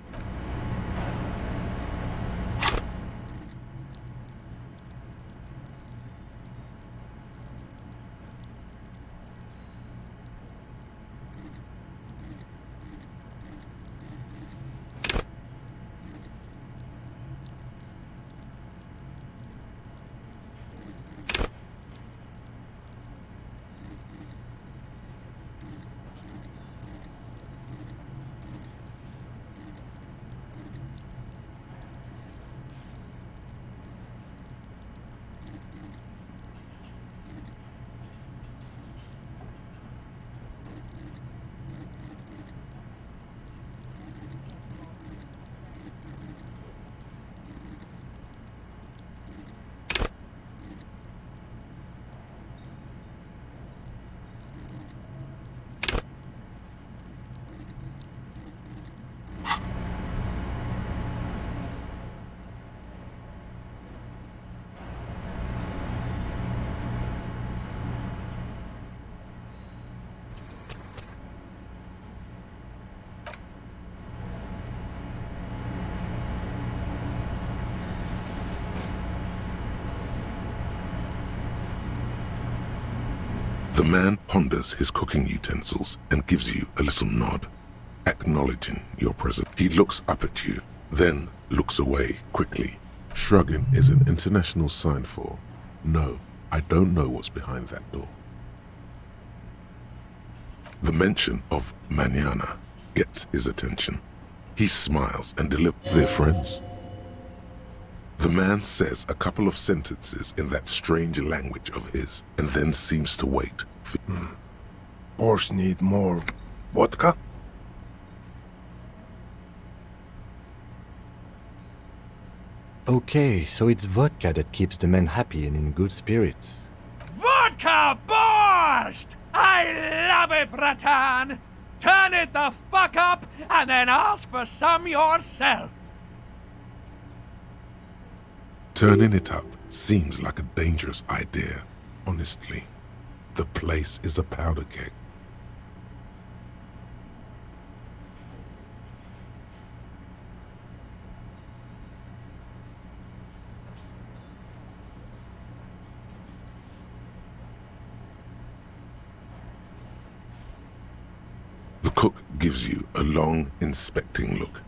The man ponders his cooking utensils and gives you a little nod, acknowledging your presence. He looks up at you, then looks away quickly. Shrugging is an international sign for, no, I don't know what's behind that door. The mention of mañana gets his attention. He smiles and delivers. They're friends. The man says a couple of sentences in that strange language of his, and then seems to wait for Boss need more vodka? Okay, so it's vodka that keeps the men happy and in good spirits. Vodka Borscht! I love it, Bratan! Turn it the fuck up and then ask for some yourself! Turning it up seems like a dangerous idea, honestly. The place is a powder keg. The cook gives you a long, inspecting look.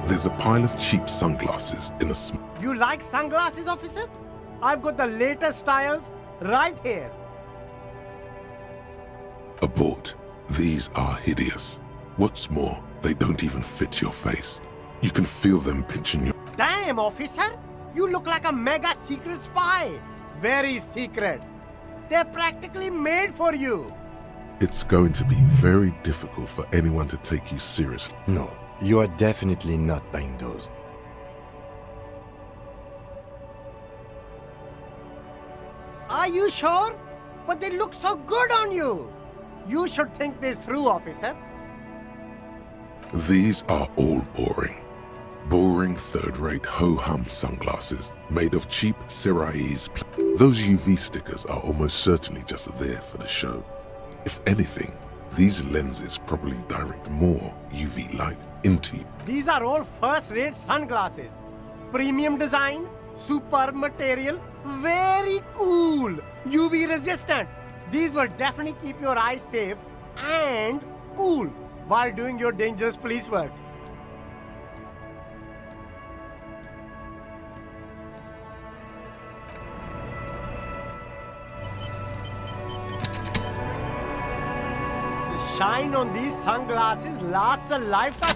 There's a pile of cheap sunglasses in a You like sunglasses, officer? I've got the latest styles right here. Abort. These are hideous. What's more, they don't even fit your face. You can feel them pinching your... Damn, officer! You look like a mega secret spy. Very secret. They're practically made for you. It's going to be very difficult for anyone to take you seriously. No, you are definitely not buying those. Are you sure? But they look so good on you. You should think this through, officer. These are all boring. Boring third-rate ho-hum sunglasses made of cheap Syrahese. Those UV stickers are almost certainly just there for the show. If anything, these lenses probably direct more UV light into you. These are all first-rate sunglasses. Premium design, superb material, very cool, UV resistant. These will definitely keep your eyes safe and cool while doing your dangerous police work. The shine on these sunglasses lasts a lifetime.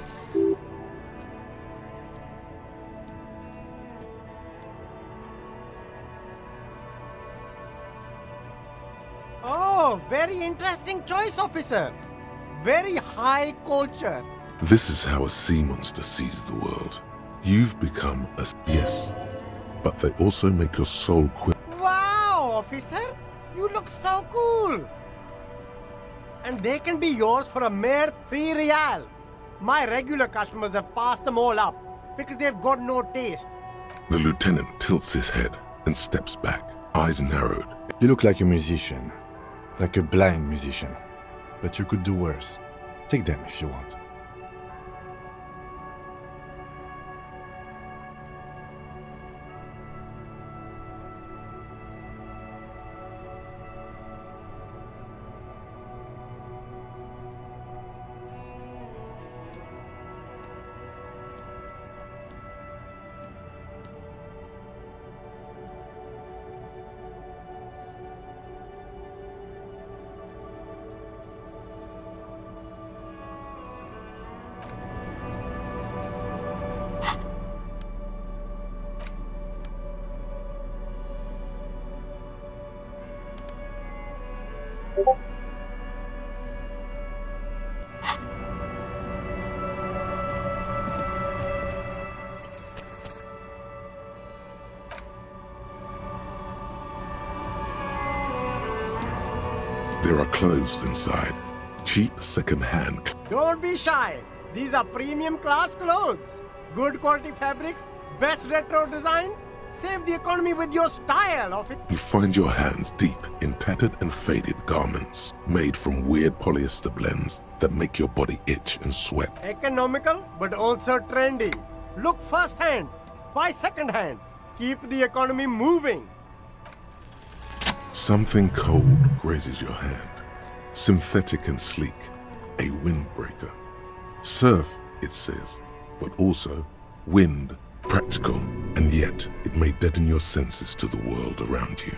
Oh, very interesting choice, officer. Very high culture. This is how a sea monster sees the world. You've become a... Yes, but they also make your soul quiver. Wow, officer. You look so cool. And they can be yours for a mere 3 real. My regular customers have passed them all up because they've got no taste. The lieutenant tilts his head and steps back, eyes narrowed. You look like a musician. Like a blind musician. But you could do worse. Take them if you want. There are clothes inside. Cheap second-hand. Don't be shy. These are premium class clothes. Good quality fabrics, best retro design. Save the economy with your style of it. You find your hands deep in tattered and faded garments made from weird polyester blends that make your body itch and sweat. Economical, but also trendy. Look first hand, buy second hand. Keep the economy moving. Something cold grazes your hand. Synthetic and sleek. A windbreaker. Surf, it says, but also wind, practical, and yet it may deaden your senses to the world around you.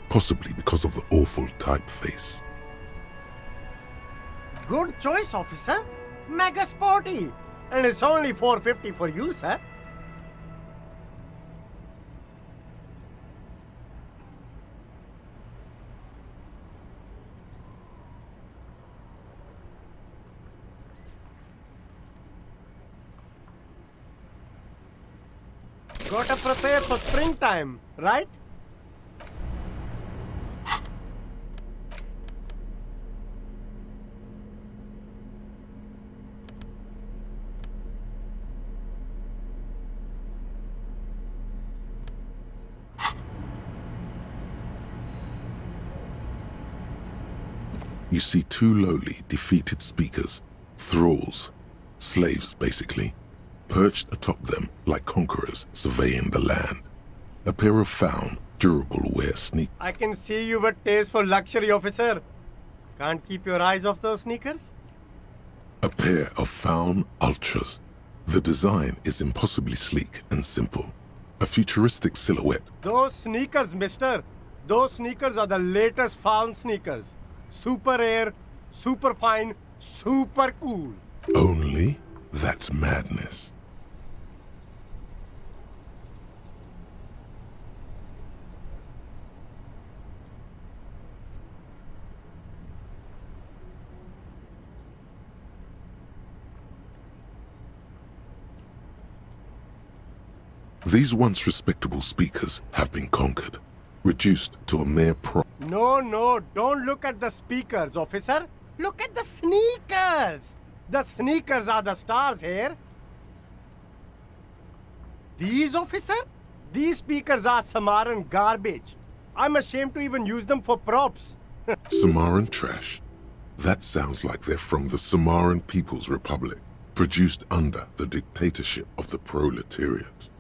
Possibly because of the awful typeface. Good choice, officer. Mega sporty. And it's only $4.50 for you, sir. Gotta prepare for springtime, right? You see two lowly, defeated speakers, thralls, slaves basically, perched atop them like conquerors surveying the land. A pair of found, durable wear sneakers. I can see you've a taste for luxury, officer. Can't keep your eyes off those sneakers? A pair of found ultras. The design is impossibly sleek and simple. A futuristic silhouette. Those sneakers, mister. Those sneakers are the latest found sneakers. Super air, super fine, super cool. Only that's madness. These once respectable speakers have been conquered, reduced to a mere No, don't look at the speakers, officer. Look at the sneakers. The sneakers are the stars here. These, officer? These speakers are Samaran garbage. I'm ashamed to even use them for props. Samaran trash. That sounds like they're from the Samaran People's Republic, produced under the dictatorship of the proletariat.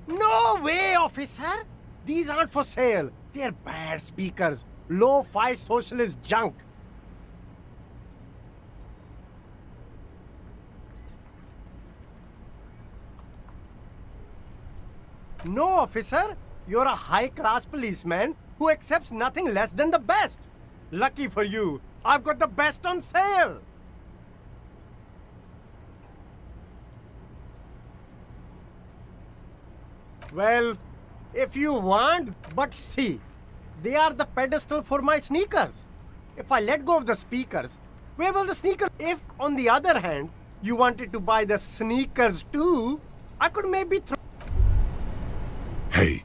No way, officer! These aren't for sale. They're bad speakers. Low-fi socialist junk. No, officer. You're a high-class policeman who accepts nothing less than the best. Lucky for you, I've got the best on sale. Well, if you want, but see, they are the pedestal for my sneakers. If I let go of the speakers, where will the sneakers? If, on the other hand, you wanted to buy the sneakers too, I could maybe throw. Hey,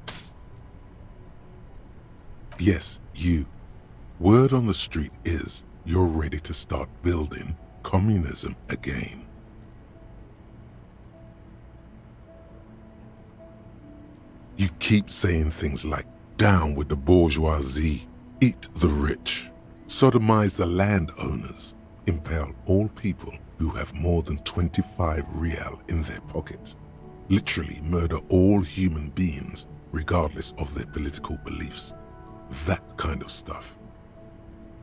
psst. Yes, you. Word on the street is you're ready to start building communism again. You keep saying things like, down with the bourgeoisie, eat the rich, sodomize the landowners, impale all people who have more than 25 real in their pocket, literally murder all human beings regardless of their political beliefs. That kind of stuff.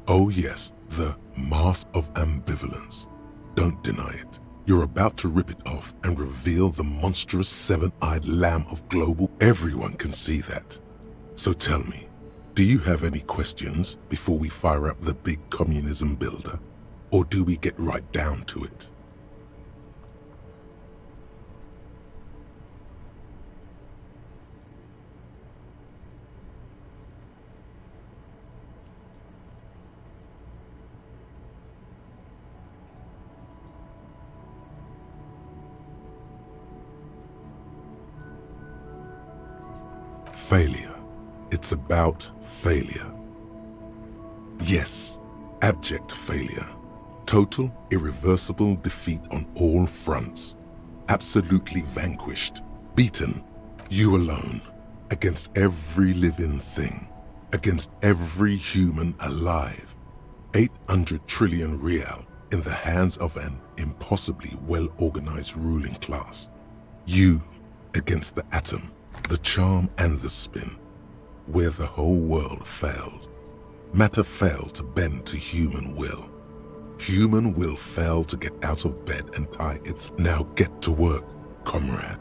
Oh yes, the mask of ambivalence. Don't deny it. You're about to rip it off and reveal the monstrous seven-eyed lamb of global. Everyone can see that. So tell me, do you have any questions before we fire up the big communism builder? Or do we get right down to it? failure. It's about failure. Yes, abject failure. Total, irreversible defeat on all fronts. Absolutely vanquished. Beaten. You alone. Against every living thing. Against every human alive. 800 trillion real in the hands of an impossibly well-organized ruling class. You against the atom, the charm and the spin. Where the whole world failed. Matter failed to bend to human will. Human will failed to get out of bed and tie its now get to work, comrade.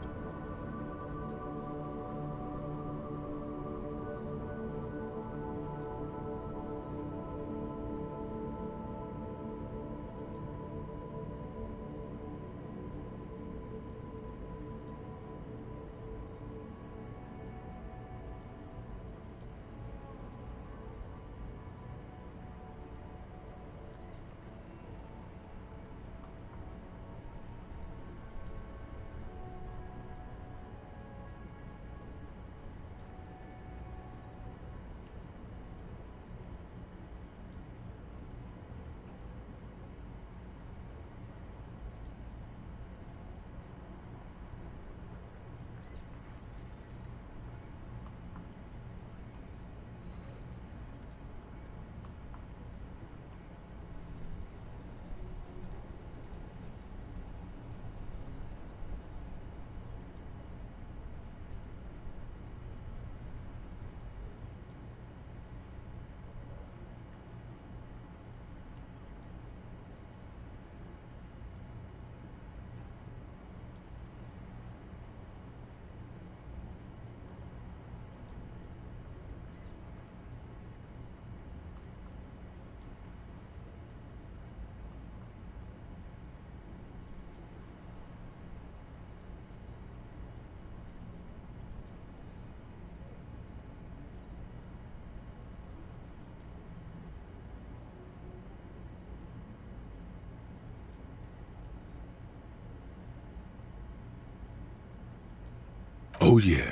Oh yeah,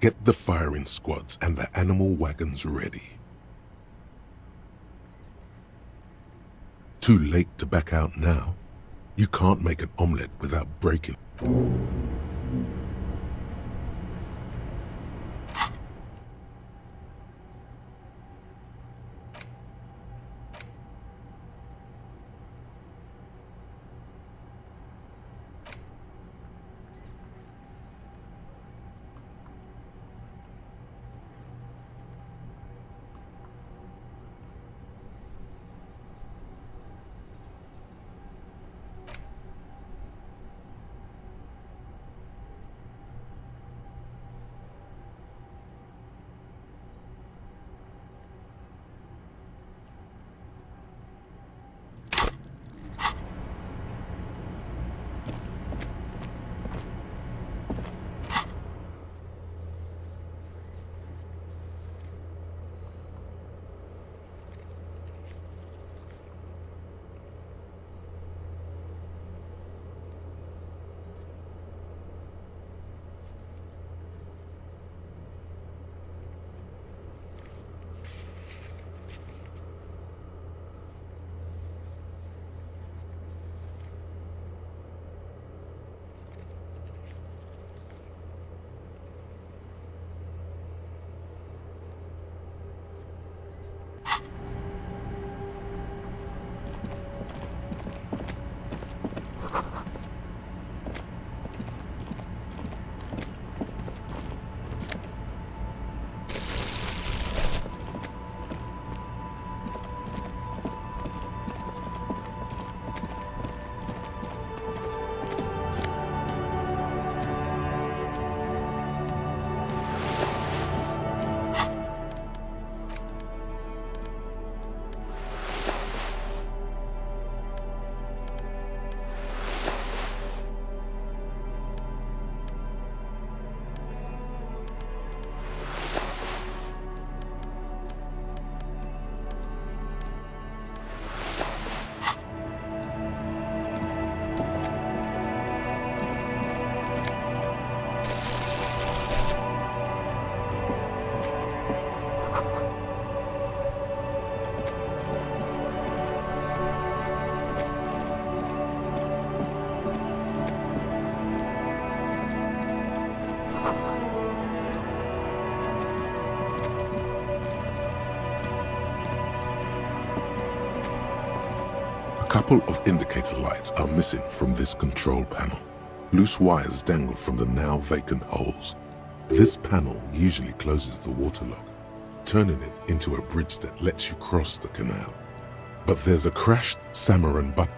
get the firing squads and the animal wagons ready. Too late to back out now. You can't make an omelette without breaking. A couple of indicator lights are missing from this control panel. Loose wires dangle from the now vacant holes. This panel usually closes the waterlock, turning it into a bridge that lets you cross the canal. But there's a crashed Samaran button.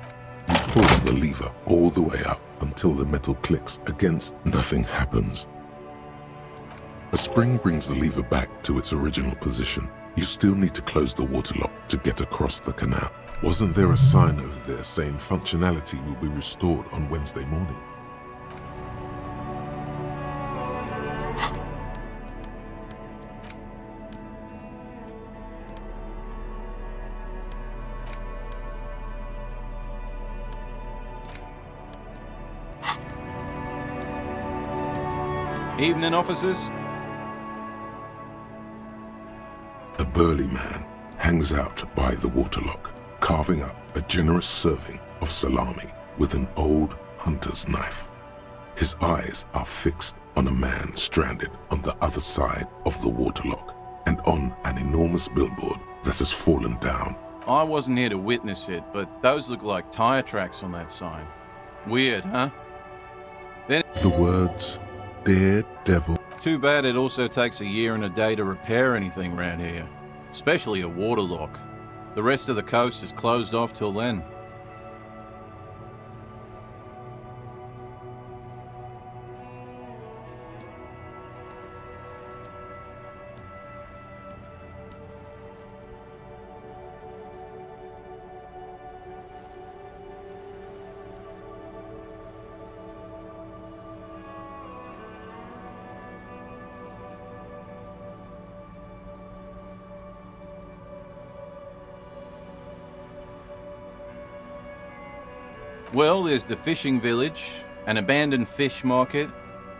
You pull the lever all the way up until the metal clicks against nothing happens. A spring brings the lever back to its original position. You still need to close the waterlock to get across the canal. Wasn't there a sign over there saying functionality will be restored on Wednesday morning? Evening, officers. A burly man hangs out by the waterlock, carving up a generous serving of salami with an old hunter's knife. His eyes are fixed on a man stranded on the other side of the waterlock and on an enormous billboard that has fallen down. I wasn't here to witness it, but those look like tire tracks on that sign. Weird, huh? Then The words, Daredevil. too bad it also takes a year and a day to repair anything around here, especially a waterlock. The rest of the coast is closed off till then. Well, there's the fishing village, an abandoned fish market,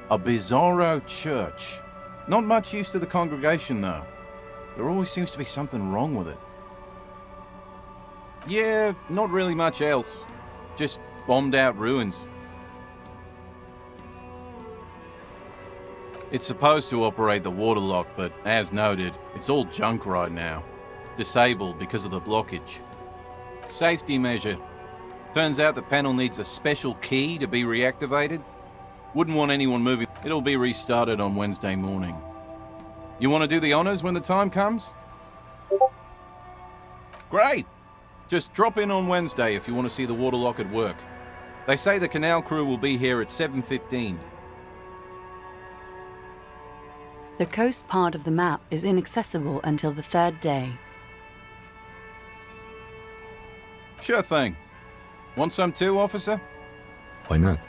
a bizarro church. Not much use to the congregation, though. There always seems to be something wrong with it. Yeah, not really much else. Just bombed out ruins. It's supposed to operate the waterlock, but as noted, it's all junk right now. Disabled because of the blockage. Safety measure. Turns out the panel needs a special key to be reactivated. Wouldn't want anyone moving. It'll be restarted on Wednesday morning. You want to do the honors when the time comes? Great! Just drop in on Wednesday if you want to see the waterlock at work. They say the canal crew will be here at 7:15. The coast part of the map is inaccessible until the third day. Sure thing. Want some too, officer? Why not?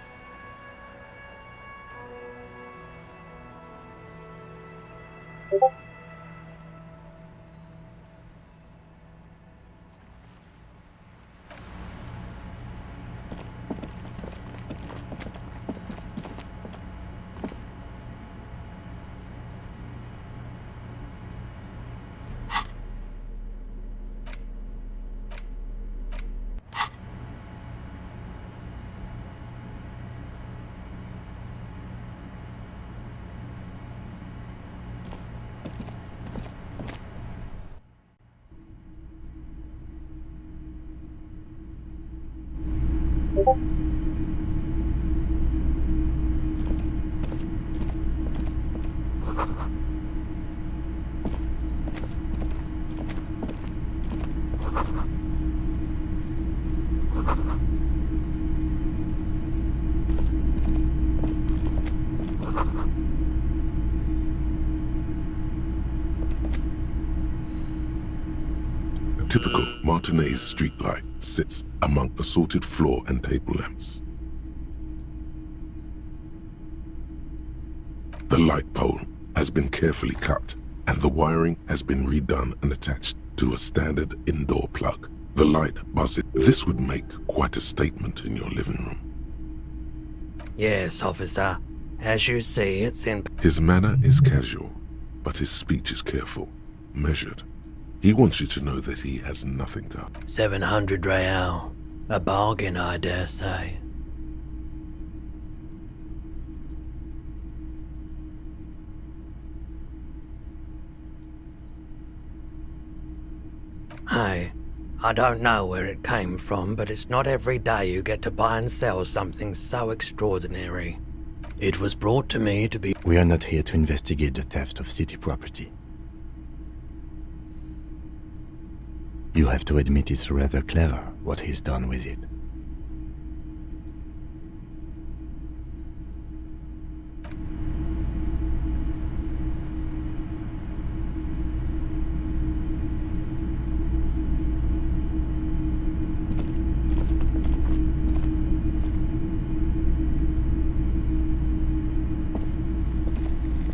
A typical Martinez streetlight sits among assorted floor and table lamps. The light pole has been carefully cut, and the wiring has been redone and attached to a standard indoor plug. The light buzzes. This would make quite a statement in your living room. Yes, officer. As you see, it's in... His manner is casual, but his speech is careful, measured. He wants you to know that he has nothing to... 700 real. A bargain, I dare say. Hey, I don't know where it came from, but it's not every day you get to buy and sell something so extraordinary. It was brought to me to be... We are not here to investigate the theft of city property. You have to admit it's rather clever what he's done with it.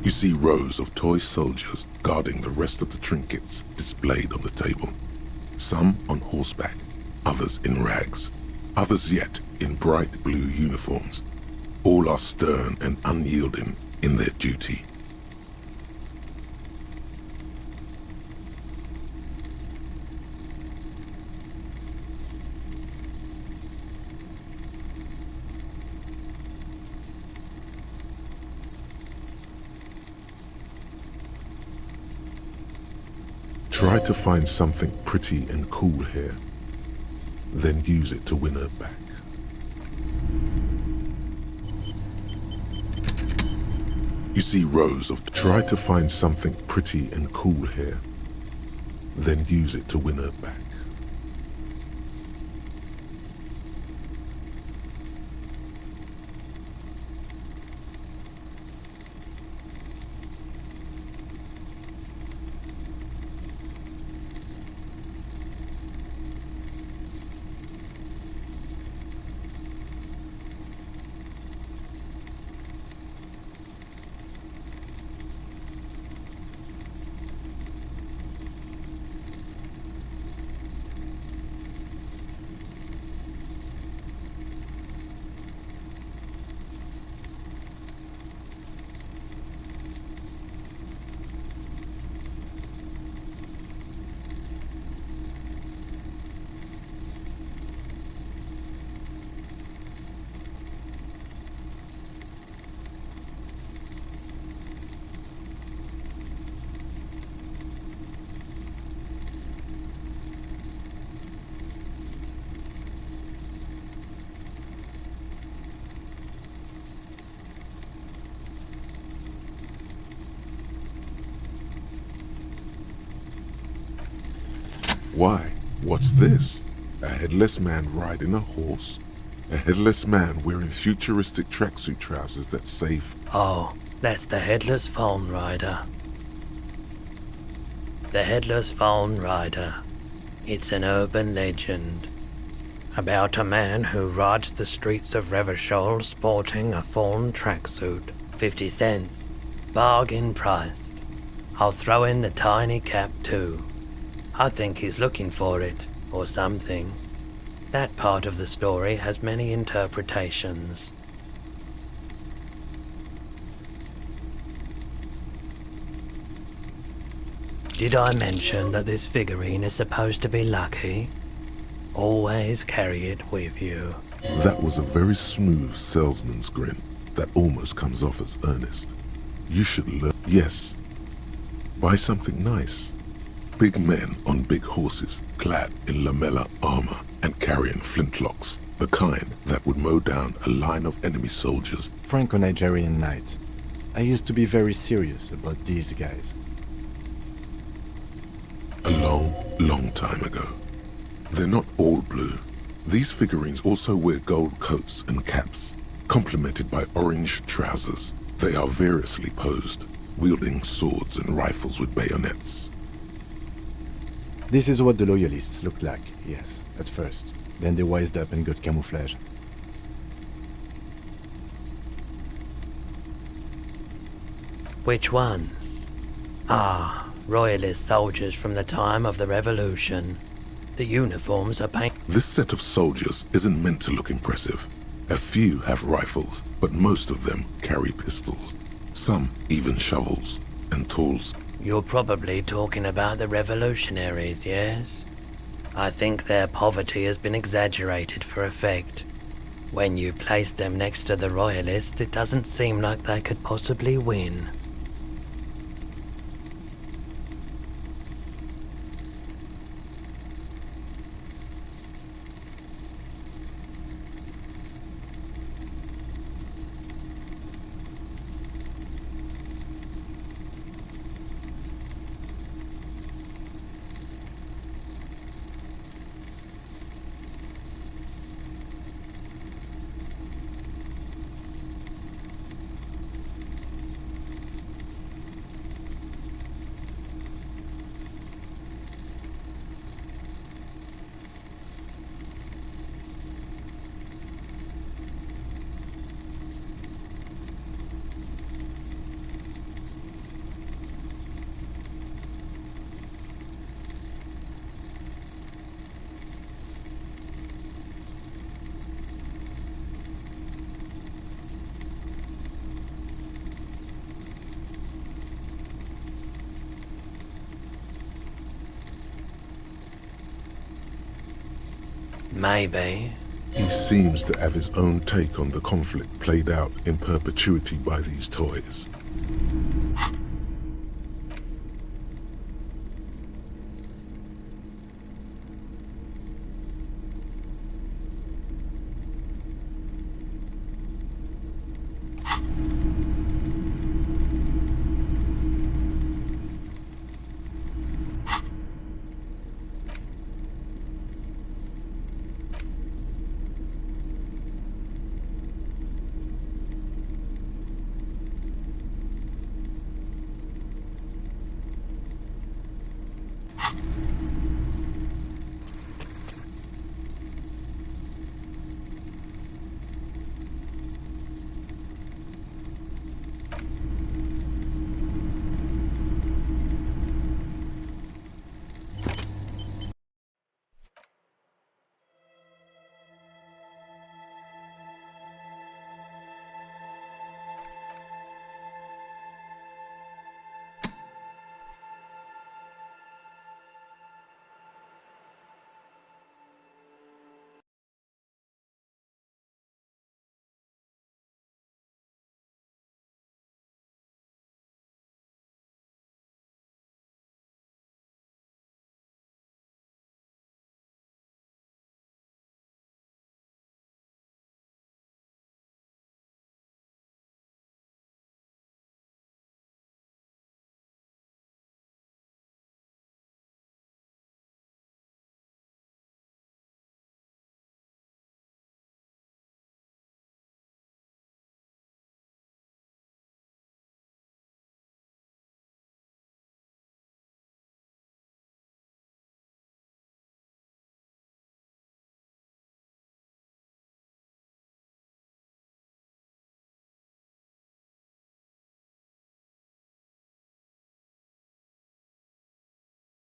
You see rows of toy soldiers guarding the rest of the trinkets displayed on the table. Some on horseback, others in rags, others yet in bright blue uniforms. All are stern and unyielding in their duty. Try to find something pretty and cool here, then use it to win her back. You see rows of... Try to find something pretty and cool here, then use it to win her back. Why? What's this? A headless man riding a horse? A headless man wearing futuristic tracksuit trousers that save... Oh, that's the Headless Phone Rider. The Headless Phone Rider. It's an urban legend about a man who rides the streets of Revachol sporting a fawn tracksuit. 50 cents. Bargain priced. I'll throw in the tiny cap too. I think he's looking for it, or something. That part of the story has many interpretations. Did I mention that this figurine is supposed to be lucky? Always carry it with you. That was a very smooth salesman's grin that almost comes off as earnest. You should learn... Yes. Buy something nice. Big men on big horses, clad in lamella armor and carrying flintlocks, the kind that would mow down a line of enemy soldiers. Franco-Nigerian knights. I used to be very serious about these guys. A long, long time ago. They're not all blue. These figurines also wear gold coats and caps, complemented by orange trousers. They are variously posed, wielding swords and rifles with bayonets. This is what the loyalists looked like, yes, at first. Then they wised up and got camouflage. Which ones? Ah, royalist soldiers from the time of the revolution. The uniforms are painted. This set of soldiers isn't meant to look impressive. A few have rifles, but most of them carry pistols. Some even shovels and tools. You're probably talking about the revolutionaries, yes? I think their poverty has been exaggerated for effect. When you place them next to the royalists, it doesn't seem like they could possibly win. Maybe. He seems to have his own take on the conflict played out in perpetuity by these toys.